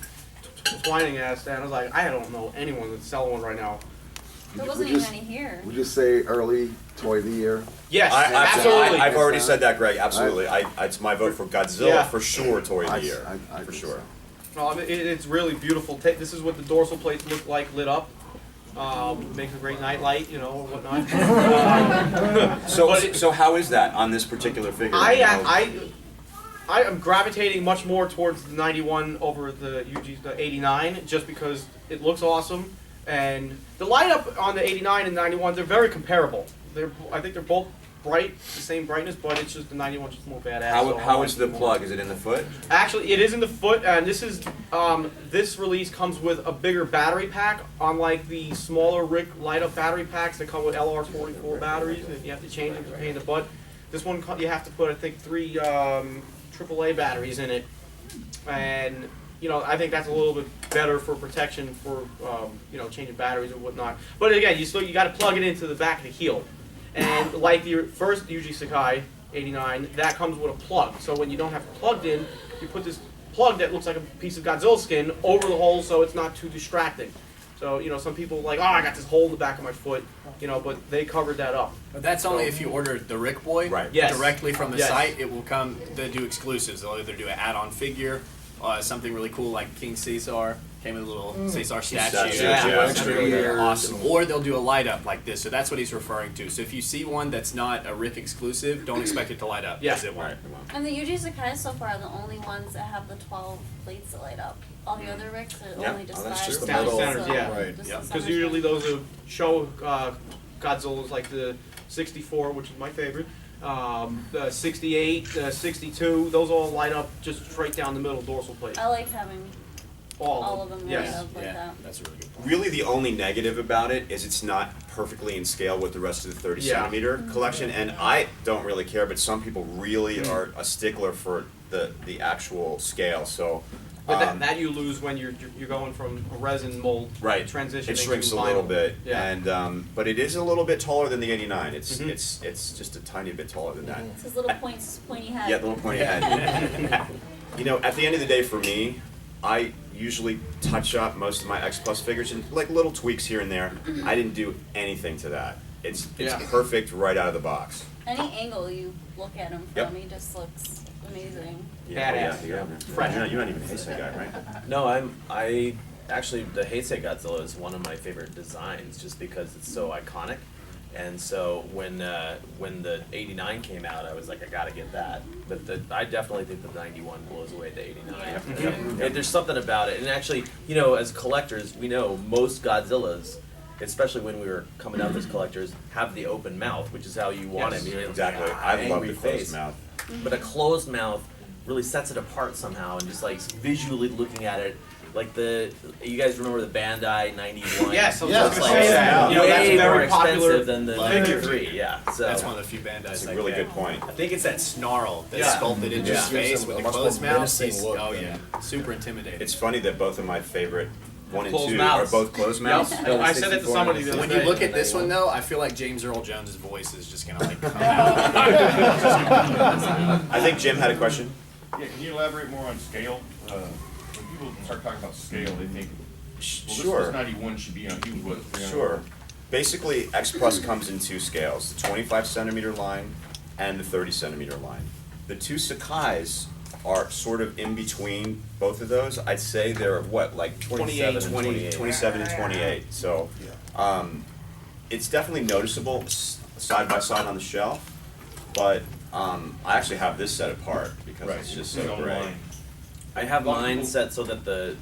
Twining asked, and I was like, "I don't know anyone that's selling one right now." There wasn't even any here. Would you say early toy of the year? Yes, absolutely. I've already said that, Greg. Absolutely. It's my vote for Godzilla Yeah. for sure. Toy of the year, I for think sure. No, I mean, it's really beautiful. This is what the dorsal plates look like lit up. Makes a great night light, you know, or whatnot. So how is that on this particular figure? I am gravitating much more towards the 91 over the 89, just because it looks awesome, and the light up on the 89 and 91, they're very comparable. I think they're both bright, the same brightness, but it's just the 91's just more badass. so I How like is the it more. plug? Is it in the foot? Actually, it is in the foot, and this is this release comes with a bigger battery pack, unlike the smaller Rick light-up battery packs that come with LR44 batteries, and you have to change them to pay in the butt. This one you have to put, I think, 3 AAA batteries in it, and you know I think that's a little bit better for protection for you know changing batteries and whatnot. But again, you got to plug it into the back of the heel, and like the first UG Sakai 89, that comes with a plug. So when you don't have it plugged in, you put this plug that looks like a piece of Godzilla skin over the hole so it's not too distracting. So, you know, some people like, oh, I got this hole in the back of my foot, you know, but they covered that up. But that's only if you order the Rick Boy Yes. directly from the Yes. site. It will come, they do exclusives. They'll either do an add-on figure, something really cool like King Caesar, came with a little Caesar statue. Yeah. Really awesome. Or they'll do a light up like this. So that's what he's referring to. So if you see one that's not a Rick exclusive, don't expect it to light up. Yeah. Because it won't. And the UG Sakai so far are the only ones that have the 12 plates that light up. All the other Ricks are Yeah. only just Oh, that's 5. just the Down middle. centers, yeah. Right. just Yep. the Because center usually ones. those are show Godzillas like the 64, which is my favorite, the 68, the 62, those all light up just straight down the middle dorsal plate. I like having all of them light Yes. up like Yeah, that. that's a really good point. Really, the only negative about it is it's not perfectly in scale with the rest of the 30 Yeah. centimeter collection, and I don't really care, but some people really Mm. are a stickler for the actual scale. So, But that you lose when you're going from a resin mold right, transitioning it shrinks to a little vinyl. bit, Yeah. and but it is a little bit taller than the 89. It's Mhm. it's just a tiny bit taller than that. It's his little pointy head. Yeah, the little pointy head. You know, at the end of the day, for me, I usually touch up most of my X Plus figures and like little tweaks here and there. I didn't do anything to that. It's Yeah. perfect right out of the box. Any angle you look at him Yep. from, he just looks amazing. Badass. Fresh. You're not even a Heisei guy, right? No, I actually the Heisei Godzilla is one of my favorite designs just because it's so iconic. And so when the 89 came out, I was like, I gotta get that. But I definitely think the 91 blows away the 89. Yeah. There's something about it, and actually, you know, as collectors, we know most Godzillas, especially when we were coming up as collectors, have the open mouth, which is how you want Yes, it. You know, exactly. yeah, I love angry the closed face. mouth. But a closed mouth really sets it apart somehow, and just like visually looking at it, like you guys remember the Bandai 91? Yes, I was Yeah, just it's gonna like- say that. You know, that's way very more popular expensive than the figure. 93, yeah. So That's one of the few Bandais That's I a really get. good point. I think it's that snarl that's Yeah. sculpted into Yeah. his face Gives him with a the much more closed mouth. menacing He's- look Oh than- yeah, super intimidating. It's funny that both of my favorite 1 and Closed 2 mouths. are both closed mouths. I said that to somebody the other When day. you look at this one though, I feel like James Earl Jones' voice is just gonna like come out. I think Jim had a question. Yeah, can you elaborate more on scale? When people start talking about scale, they think, well, Sure. this 91 should be on huge, what, 300? Sure. Basically, X Plus comes in 2 scales, the 25 centimeter line and the 30 centimeter line. The 2 Sakais are sort of in between both of those. I'd say they're what, like 27 and 28. 27 and 28. So it's definitely noticeable side by side on the shelf, but I actually have this set apart because it's just so great. Online. I have mine set so that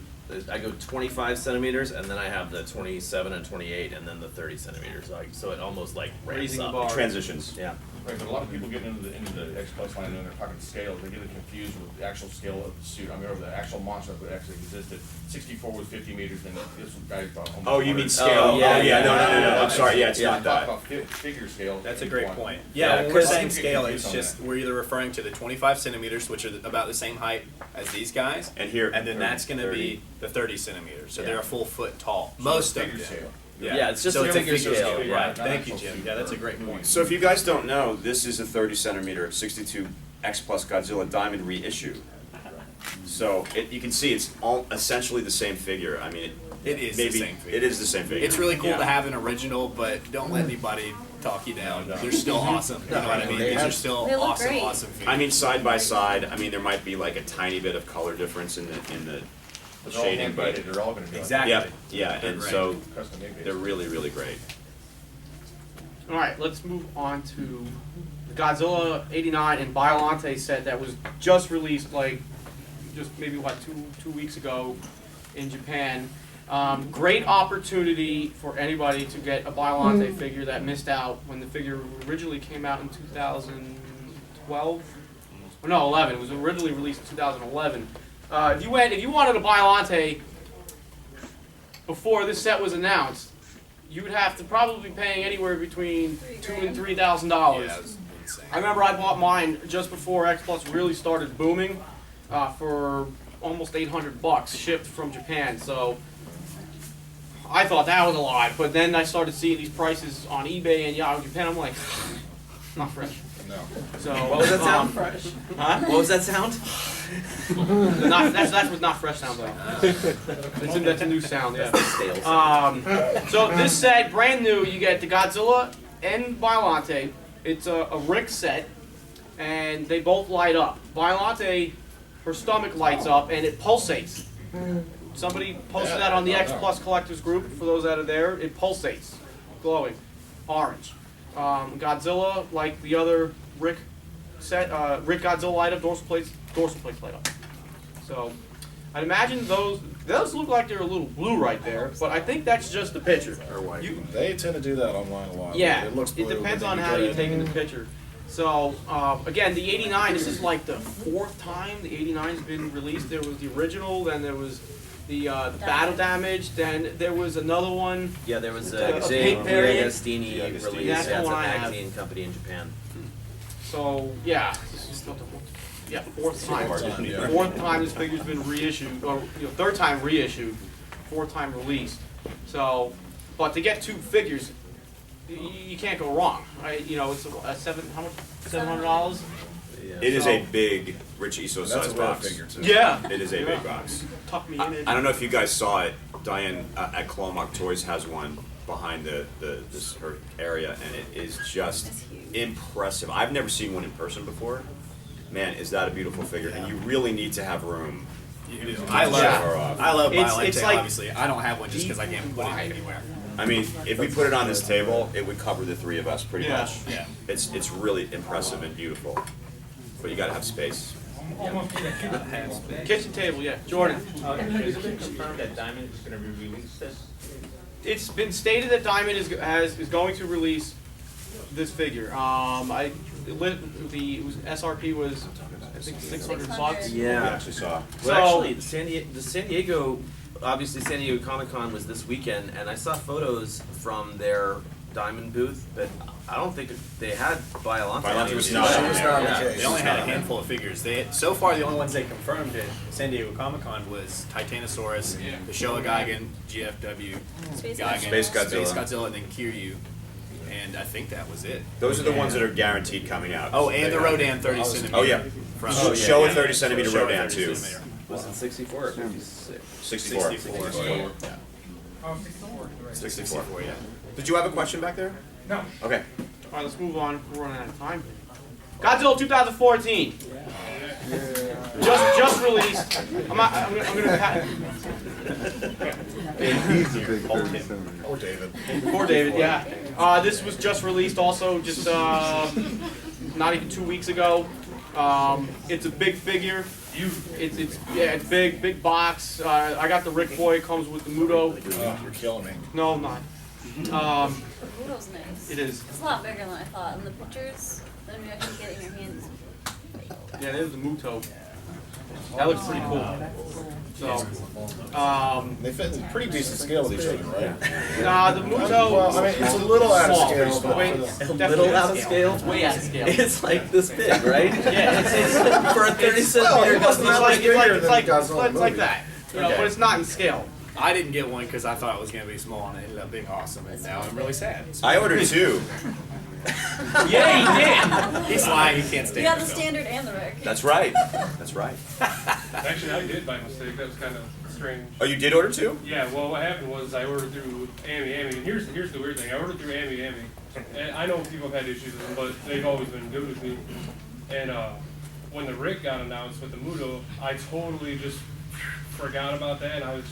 I go 25 centimeters, and then I have the 27 and 28, and then the 30 centimeters. So it almost like ramps Raising the up. bar. Transitions. Yeah. Right, but a lot of people get into the X Plus line and they're talking scale, they get it confused with the actual scale of the suit. I remember the actual monster that actually existed. 64 was 50 meters, and this guy thought almost Oh, you mean 100. scale? Oh, yeah, No. I'm sorry. Yeah, it's Yeah. not that. Talk about figure scale. That's a if great you want. point. Yeah, Yeah, when we're 'cause- saying scale, Confused it's on just that. we're either referring to the 25 centimeters, which are about the same height as these guys, And here, and then 30, that's going to 30. be the 30 centimeters. So Yeah. they're a full foot tall. So Most it's of figure them. scale. Yeah, it's just so a it's figure scale, Right. not Thank you, actual Jim. suit. Yeah, that's a great point. So if you guys don't know, this is a 30 centimeter 62 X Plus Godzilla Diamond reissue. So you can see it's all essentially the same figure. I mean, It is maybe the same figure. it is the same figure. It's really cool Yeah. to have an original, but don't let anybody talk you down. They're still awesome. You know what I mean? They These are have- still They look awesome, great. awesome figures. I mean, side by side. I mean, there might be like a tiny bit of color difference in the They're all shading, but hand-painted, they're all gonna be like Exactly. yeah, They're and great. so custom made. they're really, really great. All right, let's move on to the Godzilla 89 and Biolante set that was just released, like, just maybe, what, two weeks ago in Japan. Great opportunity for anybody to get a Biollante figure that missed out when the figure originally came out in 2012. Oh, no, 11. It was originally released in 2011. If you wanted a Biollante before this set was announced, you would have to probably be paying anywhere between $2,000 and $3,000. Yeah, it was insane. I remember I bought mine just before X Plus really started booming for almost $800 shipped from Japan. So I thought that was a lot, but then I started seeing these prices on eBay and Yahoo Japan. I'm like, not fresh. No. So What was that sound? Huh? What was that sound? That's what not fresh sounds like. That's a new sound. Yeah. Stale sound. So this set, brand new. You get the Godzilla and Biollante. It's a Rick set, and they both light up. Biollante, her stomach lights up and it pulsates. Somebody posted that on the X Plus Collectors group. For those that are there, it pulsates, glowing, orange. Godzilla, like the other Rick set, Rick Godzilla light up, dorsal plates light up. So I'd imagine those look like they're a little blue right there, but I think that's just the picture. Or white. They tend to do that online a lot. Yeah, It looks blue, it depends but on then how get you're it. taking the picture. So again, the '89. This is like the 4th time the '89's been released. There was the original, then there was the battle damage, then there was another one. Yeah, there was A a paint variant. Giagostini That's release. the Yeah, it's a one I have. magazine company in Japan. So yeah, this is still the 4th time. Yeah. 4th time this figure's been reissued, or 3rd time reissued, 4th time released. So, but to get 2 figures, you can't go wrong, right? It's a how much? $700. It is a big Rich Iso That's size a rare box. figure too. Yeah. It is a big box. Tuck me in it. I don't know if you guys saw it. Diane at Colomoc Toys has one behind this her area, and it is just impressive. I've never seen one in person before. Man, is that a beautiful figure? And you really need to have room. You do. I love- I love It's Biollante, like obviously. I don't have one just because I can't put it anywhere. I mean, if we put it on this table, it would cover the 3 of us pretty Yeah. much. Yeah. It's really impressive and beautiful, but you gotta have space. Kitchen table, yeah. Jordan. Is it been confirmed that Diamond is going to re-release this? It's been stated that Diamond is going to release this figure. The SRP was I think $600. We Yeah. actually saw. So- Well, actually, the San Diego, obviously San Diego Comic-Con was this weekend, and I saw photos from their Diamond booth, but I don't think they had Biollante. Biollante was on not it. on there. Yeah. They only had a handful of figures. So far, the only ones they confirmed at San Diego Comic Con was Titanosaurus, the Showa Gigan, GFW, Space Gigan, Space Godzilla. and then Kiryu. And I think that was it. Those are the ones that are guaranteed coming out. Oh, and They the are- Rodan 30 centimeter. Oh, yeah. From Show a 30 centimeter Showa Rodan 30 too. centimeter. Was it 64 or 56? 64. 64. Yeah. 64, yeah. Did you have a question back there? No. Okay. All right, let's move on. We're running out of time. Godzilla 2014. Just released. I'm gonna. Oh, David. Poor David. Yeah. This was just released. Also, just not even 2 weeks ago. It's a big figure. It's big box. I got the Rick Boy. Comes with the Muto. You're killing me. No, I'm not. Muto's nice. It is. It's a lot bigger than I thought. In the pictures, then you actually get it in your hands. Yeah, there's the Muto. That looks pretty cool. So, They fit in pretty decent scale with each other, right? nah, the Muto. Well, I mean, it's a little out of Small. scale, but Wait, A definitely little out of scale? It's way out of scale. It's like this big, right? Yeah, it's For a 30 Well, centimeter it wasn't Godzilla. that much bigger than it's Godzilla like movie. that. You know, Okay. but it's not in scale. I didn't get one because I thought it was going to be small, and it ended up being awesome, and now I'm really sad. I ordered 2. Yeah, He's lying, he can't stand You got the himself. standard and the Rick. That's right. That's right. Actually, I did by mistake. That was kind of strange. Oh, you did order 2? Yeah, well, what happened was I ordered through Ami, and here's the weird thing. I ordered through Ami, and I know people have had issues with them, but they've always been good with me. And when the Rick got announced with the Muto, I totally just forgot about that, and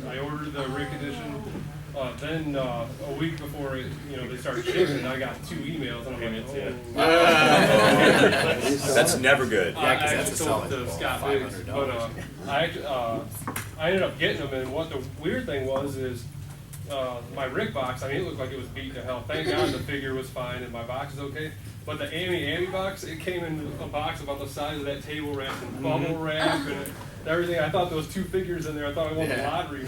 I ordered the Rick edition. Then a week before they started shipping, I got 2 emails, and I'm like, That's never good. Yeah, 'cause I that's actually a told solid Scott Biggs, $500. but I ended up getting them, and what the weird thing was is my Rick box. I mean, it looked like it was beat to hell. Thank God the figure was fine and my box is okay. But the Amy box, it came in a box about the size of that table wrap and bubble wrap and everything. I thought there was 2 figures in there. I thought I won the lottery.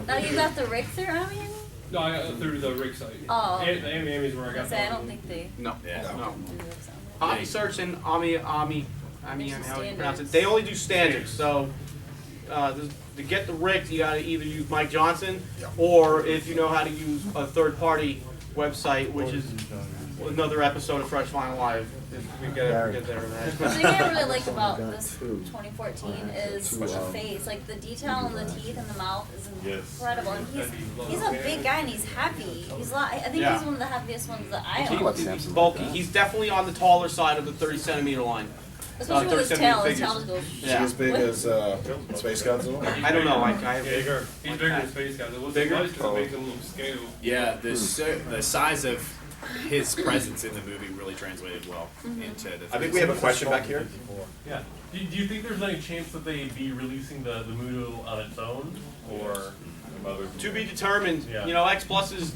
Now you got the Rick through Ami? No, I got through the Rick site. Oh. The Amy's where I got. I don't think they. No. Yeah. No. do those. Ami Search and Ami, how you pronounce it. Standards. They only do standards. So to get the Rick, you gotta either use Mike Johnson, or if you know how to use a third-party website, which is another episode of Fresh Vinyl Live. If we get there. The thing I really like about this 2014 is the face. Like the detail on the teeth and the mouth is incredible. And he's a big guy and he's heavy. He's I think he's one of the heaviest ones that I own. He's bulky. He's definitely on the taller side of the 30-centimeter line. Especially with his tail. His tail just goes. Is he as big as Space Godzilla? I don't know. Bigger. He's bigger than Space Guy. It was Bigger? nice because it makes him look scale. Yeah, the size of his presence in the movie really translated well into the. I think we have a question back here. Yeah. Do you think there's any chance that they'd be releasing the Muto on its own, or To be determined. Yeah. You know, X Pluses,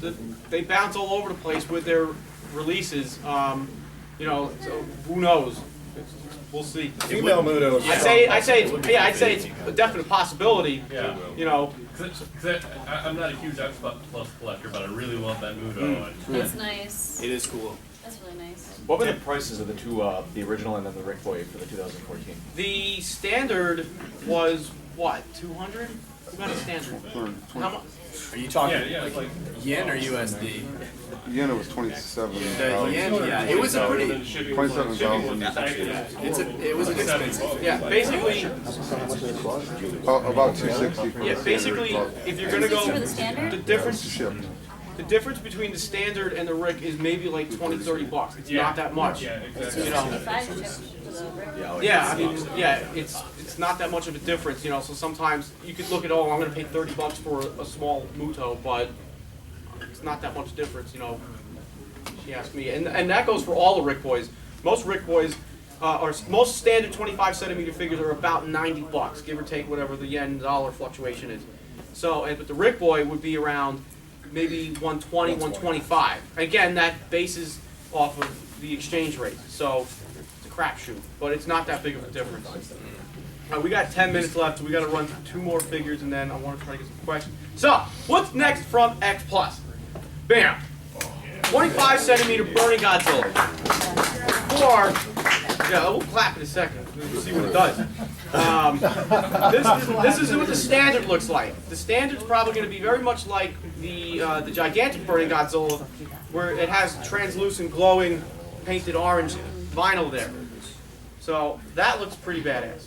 they bounce all over the place with their releases. You know, so who knows? We'll see. Female Muto. I'd say it's a definite possibility. Yeah. You know, Because I'm not a huge X Plus collector, but I really love that Muto. It's nice. It is cool. That's really nice. What were the prices of the two, the original and then the Rick Boy for the 2014? the standard was what, 200? Who got a standard? How much? Are you talking it's like yen or USD? Yen was 27. The yen, yeah, it was a pretty. 27,000. It was expensive. Yeah, basically. About 260. Yeah, basically, if you're gonna go, For the standard? the difference. Shipped. The difference between the standard and the Rick is maybe like 20, 30 bucks. It's not that much. Yeah, exactly. You know. 275 for the Rick. Yeah, I mean, yeah, it's not that much of a difference, you know. So sometimes you could look at, oh, I'm gonna pay 30 bucks for a small Muto, but it's not that much difference, you know. She asked me, and that goes for all the Rick Boys. Most Rick Boys, or most standard 25-centimeter figures are about 90 bucks, give or take whatever the yen-dollar fluctuation is. So, but the Rick Boy would be around maybe 120, 125. Again, that bases off of the exchange rate, so it's a crapshoot, but it's not that big of a difference. We got 10 minutes left, so we got to run through 2 more figures, and then I want to try to get some questions. So, what's next from X Plus? Bam! 25-centimeter burning Godzilla. Or, yeah, we'll clap in a second. We'll see what it does. This is what the standard looks like. The standard's probably going to be very much like the gigantic burning Godzilla, where it has translucent, glowing, painted orange vinyl there. So that looks pretty badass,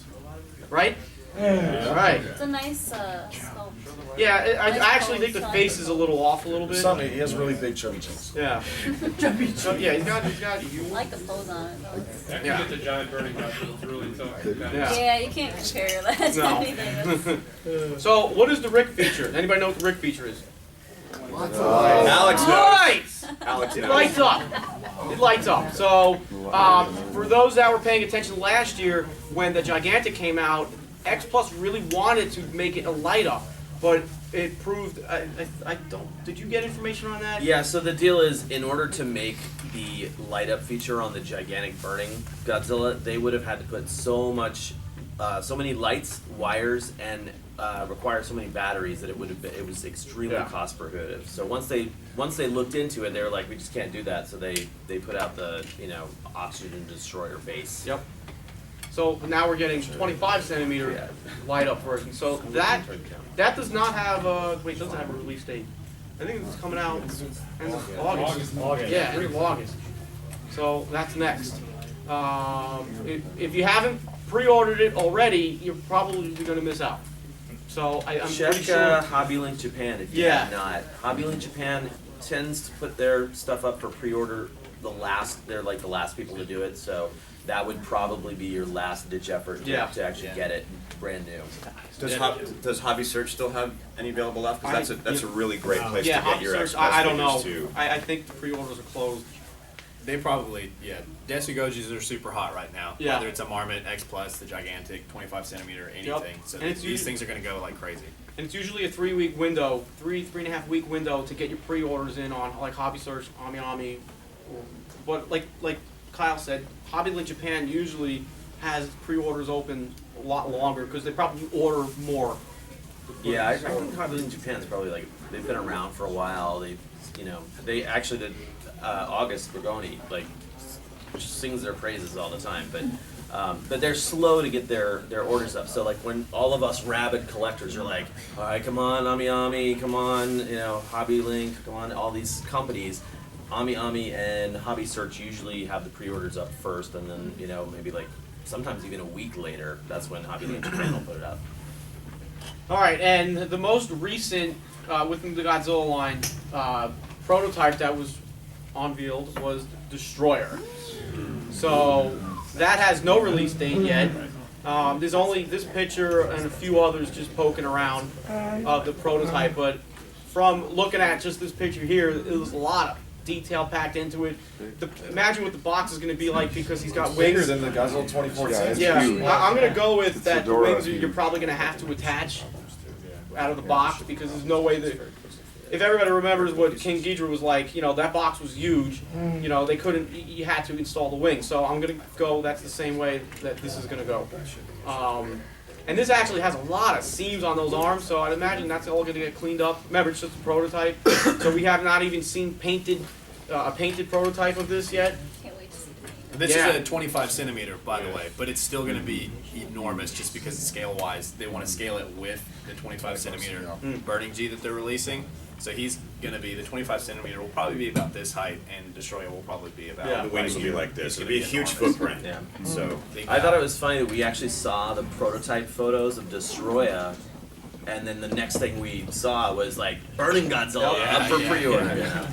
right? All right. It's a nice sculpt. Yeah, I actually think the face is a little off a little bit. Something, he has really big chubby chins. Yeah. Yeah, he's got. I like the pose on it though. After you get the giant burning Godzilla, it's really tough. Yeah. Yeah, you can't compare that to No. anything. So, what is the Rick feature? Anybody know what the Rick feature is? Alex knows. Lights! Alex It knows. lights up. It lights up. So, for those that were paying attention last year, when the Gigantic came out, X Plus really wanted to make it a light up, but it proved. I don't. Did you get information on that? Yeah, so the deal is, in order to make the light up feature on the gigantic burning Godzilla, they would have had to put so many lights, wires, and require so many batteries that it was extremely cost prohibitive. So once they looked into it, they were like, we just can't do that. So they put out the oxygen destroyer base. Yep. So now we're getting 25-centimeter light up version. So that does not have a doesn't have a release date. I think it's coming out end of August. Yeah, end of August. So that's next. If you haven't pre-ordered it already, you're probably going to miss out. So I'm Check pretty sure. HobbyLink Japan if you have not. HobbyLink Japan tends to put their stuff up for pre-order they're like the last people to do it, so that would probably be your last ditch effort to actually get it brand new. Does Hobby Search still have any available left? Because that's a really great place to Yeah, get Hobby your Search, X Plus I don't know. figures too. I think the pre-orders are closed. They probably, yeah. Desu Gojis are super hot right now. Yeah. Whether it's a Marmit X Plus, the gigantic, 25 centimeter, anything. So And it's these things are going to go like crazy. And it's usually a 3-week window, three and a half week window to get your pre-orders in on like Hobby Search, Ami. But like Kyle said, Hobby Link Japan usually has pre-orders open a lot longer because they probably order more. Yeah, I think Hobby Link Japan's probably like, they've been around for a while. They actually did August Bergoni, like, sings their praises all the time, but they're slow to get their orders up. So like when all of us rabid collectors are like, all right, come on, Ami, come on, Hobby Link, come on, all these companies, Ami and Hobby Search usually have the pre-orders up first, and then maybe like sometimes even a week later, that's when Hobby Link Japan will put it up. All right, and the most recent within the Godzilla line prototype that was unveiled was Destroyer. So that has no release date yet. There's only this picture and a few others just poking around of the prototype, but from looking at just this picture here, there's a lot of detail packed into it. Imagine what the box is going to be like because he's got Bigger wings. than the Godzilla 2014. Yeah, I'm going to go with It's that the Fedora wings you're probably going to have to attach out of the box because there's no way that. If everybody remembers what King Ghidorah was like, that box was huge. They couldn't. You had to install the wings. So I'm gonna go. That's the same way that this is gonna go. And this actually has a lot of seams on those arms. So I'd imagine that's all gonna get cleaned up. Remember, it's just a prototype. So we have not even seen a painted prototype of this yet. Can't wait to see the paint. This is a 25 centimeter, by the way, but it's still going to be enormous just because scale-wise, they want to scale it with the 25 centimeter Burning G that they're releasing. So he's going to be, the 25 centimeter will probably be about this height, and Destroyer will probably be about The wings will be like this. It'll be a huge enormous. footprint. Yeah. So I thought it was funny that we actually saw the prototype photos of Destroyer, and then the next thing we saw was like Burning Godzilla up for pre-order.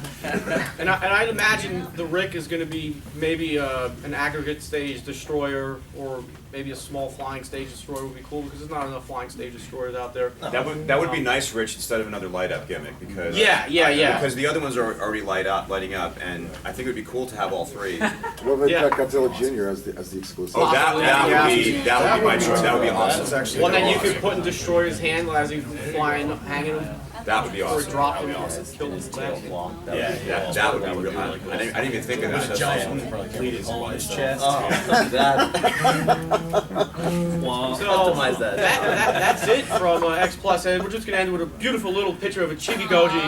And I'd imagine the Rick is going to be maybe an aggregate stage destroyer or maybe a small flying stage destroyer would be cool because there's not enough flying stage destroyers out there. that would be nice, Rich, instead of another light up gimmick because Yeah. because the other ones are already lighting up, and I think it would be cool to have all three. What about Yeah. Godzilla Jr. as the exclusive? Oh, that would be my choice. That would be That's awesome. actually One that you awesome. could put in Destroyer's hand as he's flying, hanging him, That would be or awesome. drop That him, would be awesome. kill him. His tail long. Yeah, that would be really cool. I didn't even think of that. So Optimize that. that's it from X Plus, and we're just gonna end with a beautiful little picture of a Chibi Goji.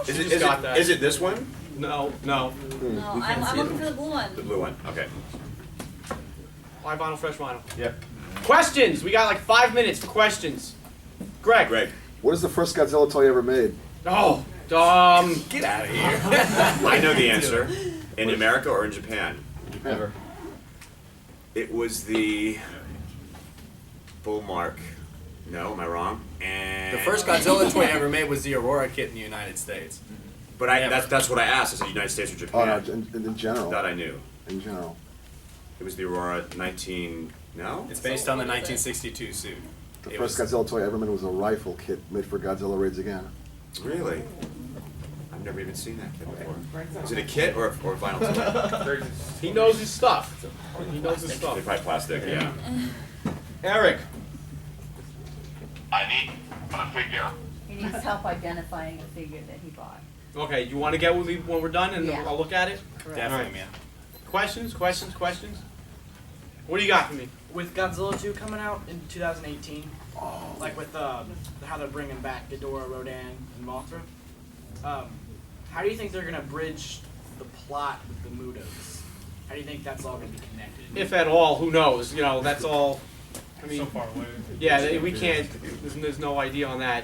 Isn't it adorable? got that. Is it this one? No. No, I'm looking for the blue one. The blue one. Okay. Why vinyl, fresh vinyl? Yep. Questions. We got like 5 minutes for questions. Greg. What is the first Godzilla toy ever made? Oh, Get out of here. I know the answer. In America or in Japan? Ever. It was the Bullmark. No, am I wrong? The first Godzilla toy ever made was the Aurora kit in the United States. But that's what I asked. I said United States or Oh no, Japan. in general. That I knew. In general. It was the Aurora 19. No. It's based on the 1962 suit. The It first was- Godzilla toy ever made was a rifle kit made for Godzilla Raids Again. Really? I've never even seen that kit before. Is it a kit or a vinyl toy? he knows his stuff. He knows his They're stuff. probably plastic. Yeah. Eric. I need a figure. He needs help identifying the figure that he bought. Okay, you want to get with me when we're done and Yeah. I'll look at it? Definitely, man. Questions? What do you got for me? With Godzilla 2 coming out in 2018, like with how they're bringing back Ghidorah, Rodan, and Mothra, how do you think they're gonna bridge the plot with the Mutos? How do you think that's all gonna be connected? If at all, who knows? That's all. I mean, So far away. yeah, we can't. There's no idea on that.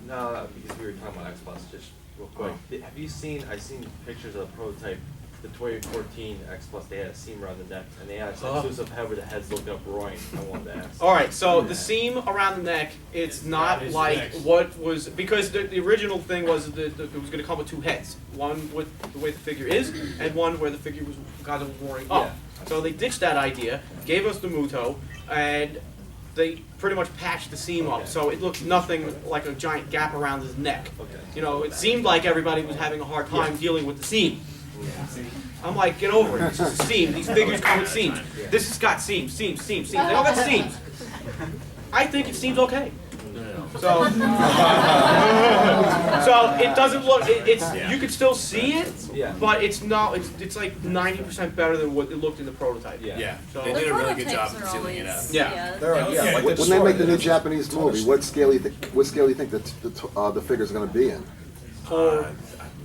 No, because we were talking about X Plus just real quick. Have you seen? I've seen pictures of the prototype, the 2014 X Plus. They had a seam around the neck, and they had exclusive head where the heads looked up roaring. I wanted to ask. All right, so the seam around the neck, it's not like what was because the original thing was that it was going to come with two heads, one with the way the figure is, and one where the figure was Godzilla was roaring up. So they ditched that idea, gave us the Muto, and they pretty much patched the seam up, so it looks nothing like a giant gap around his neck. You know, it seemed like everybody was having a hard time dealing with the seam. I'm like, get over it. This is a seam. These figures come with seams. This has got seams, seams, seams, seams. They all got seams. I think it seems okay. So, so it doesn't look. It's you can still see it, but it's not. It's like 90% better than what it looked in the prototype. Yeah. So, They did a really good job prototypes are concealing it always- up. Yeah. Like When they make the new Japanese movie, what scale do you think that the figures are going to be in? I have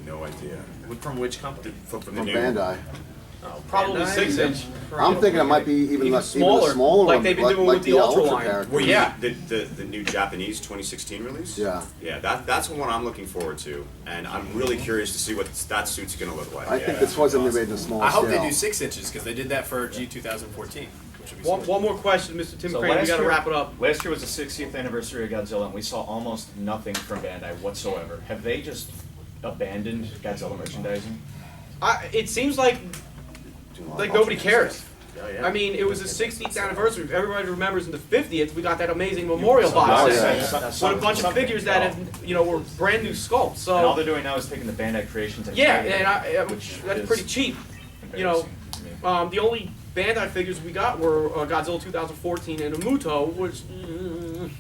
no idea. From which company? From the From new. Bandai. probably Bandai? 6-inch. I'm thinking it might be even the smaller like one, they've been like, doing like with the the Ultra Ultra line. character. Well, Yeah. the new Japanese 2016 release? Yeah. Yeah, that's the one I'm looking forward to, and I'm really curious to see what that suit's going to look like. I think this was going to be made in a small I scale. hope they do 6 inches because they did that for G 2014. Which would be sweet. One more question, Mr. Tim So Crane. We last got to year- wrap it up. Last year was the 60th anniversary of Godzilla, and we saw almost nothing from Bandai whatsoever. Have they just abandoned Godzilla merchandising? It seems like nobody cares. I mean, it was the 60th anniversary. If everybody remembers in the 50th, we got that amazing memorial box set with a bunch of figures that have, were brand new sculpts. So And all they're doing now is taking the Bandai creations and yeah, trading and them, which that's is pretty cheap. embarrassing. The only Bandai figures we got were Godzilla 2014 and a Muto, which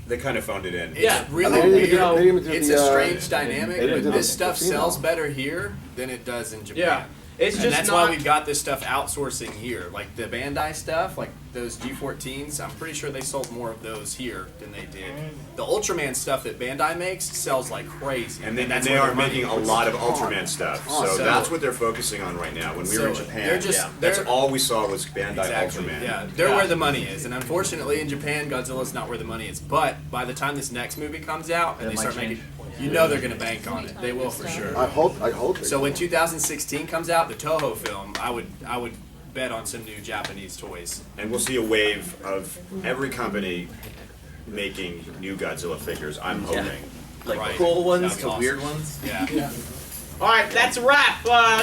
They kind of phoned it in. It's really They didn't weird. they didn't do It's the, a strange dynamic, they didn't but do this the stuff female. sells better here than it does in Japan. Yeah. It's And just that's not- why we've got this stuff outsourcing here. Like the Bandai stuff, like those G14s, I'm pretty sure they sold more of those here than they did. The Ultraman stuff that Bandai makes sells like crazy. And they that's are where their money making a is. lot of Ultraman stuff, so So- that's what they're focusing on right now. When we were in So Japan, they're just- that's they're- all we saw was Bandai Exactly. Ultraman. Yeah, they're where the money is, and unfortunately in Japan, Godzilla's not where the money is. But by the time this next movie comes out and That they might start change. making, they're gonna bank on it. They will for sure. I hope. So when 2016 comes out, the Toho film, I would bet on some new Japanese toys. And we'll see a wave of every company making new Godzilla figures, I'm hoping. Like Right. cool ones That'd be to awesome. weird ones. Yeah. all right, that's a wrap.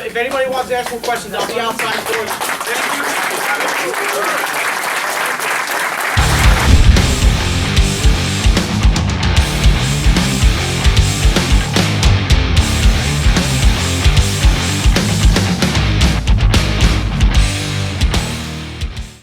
If anybody wants to ask more questions, I'll be outside the door. Thank you.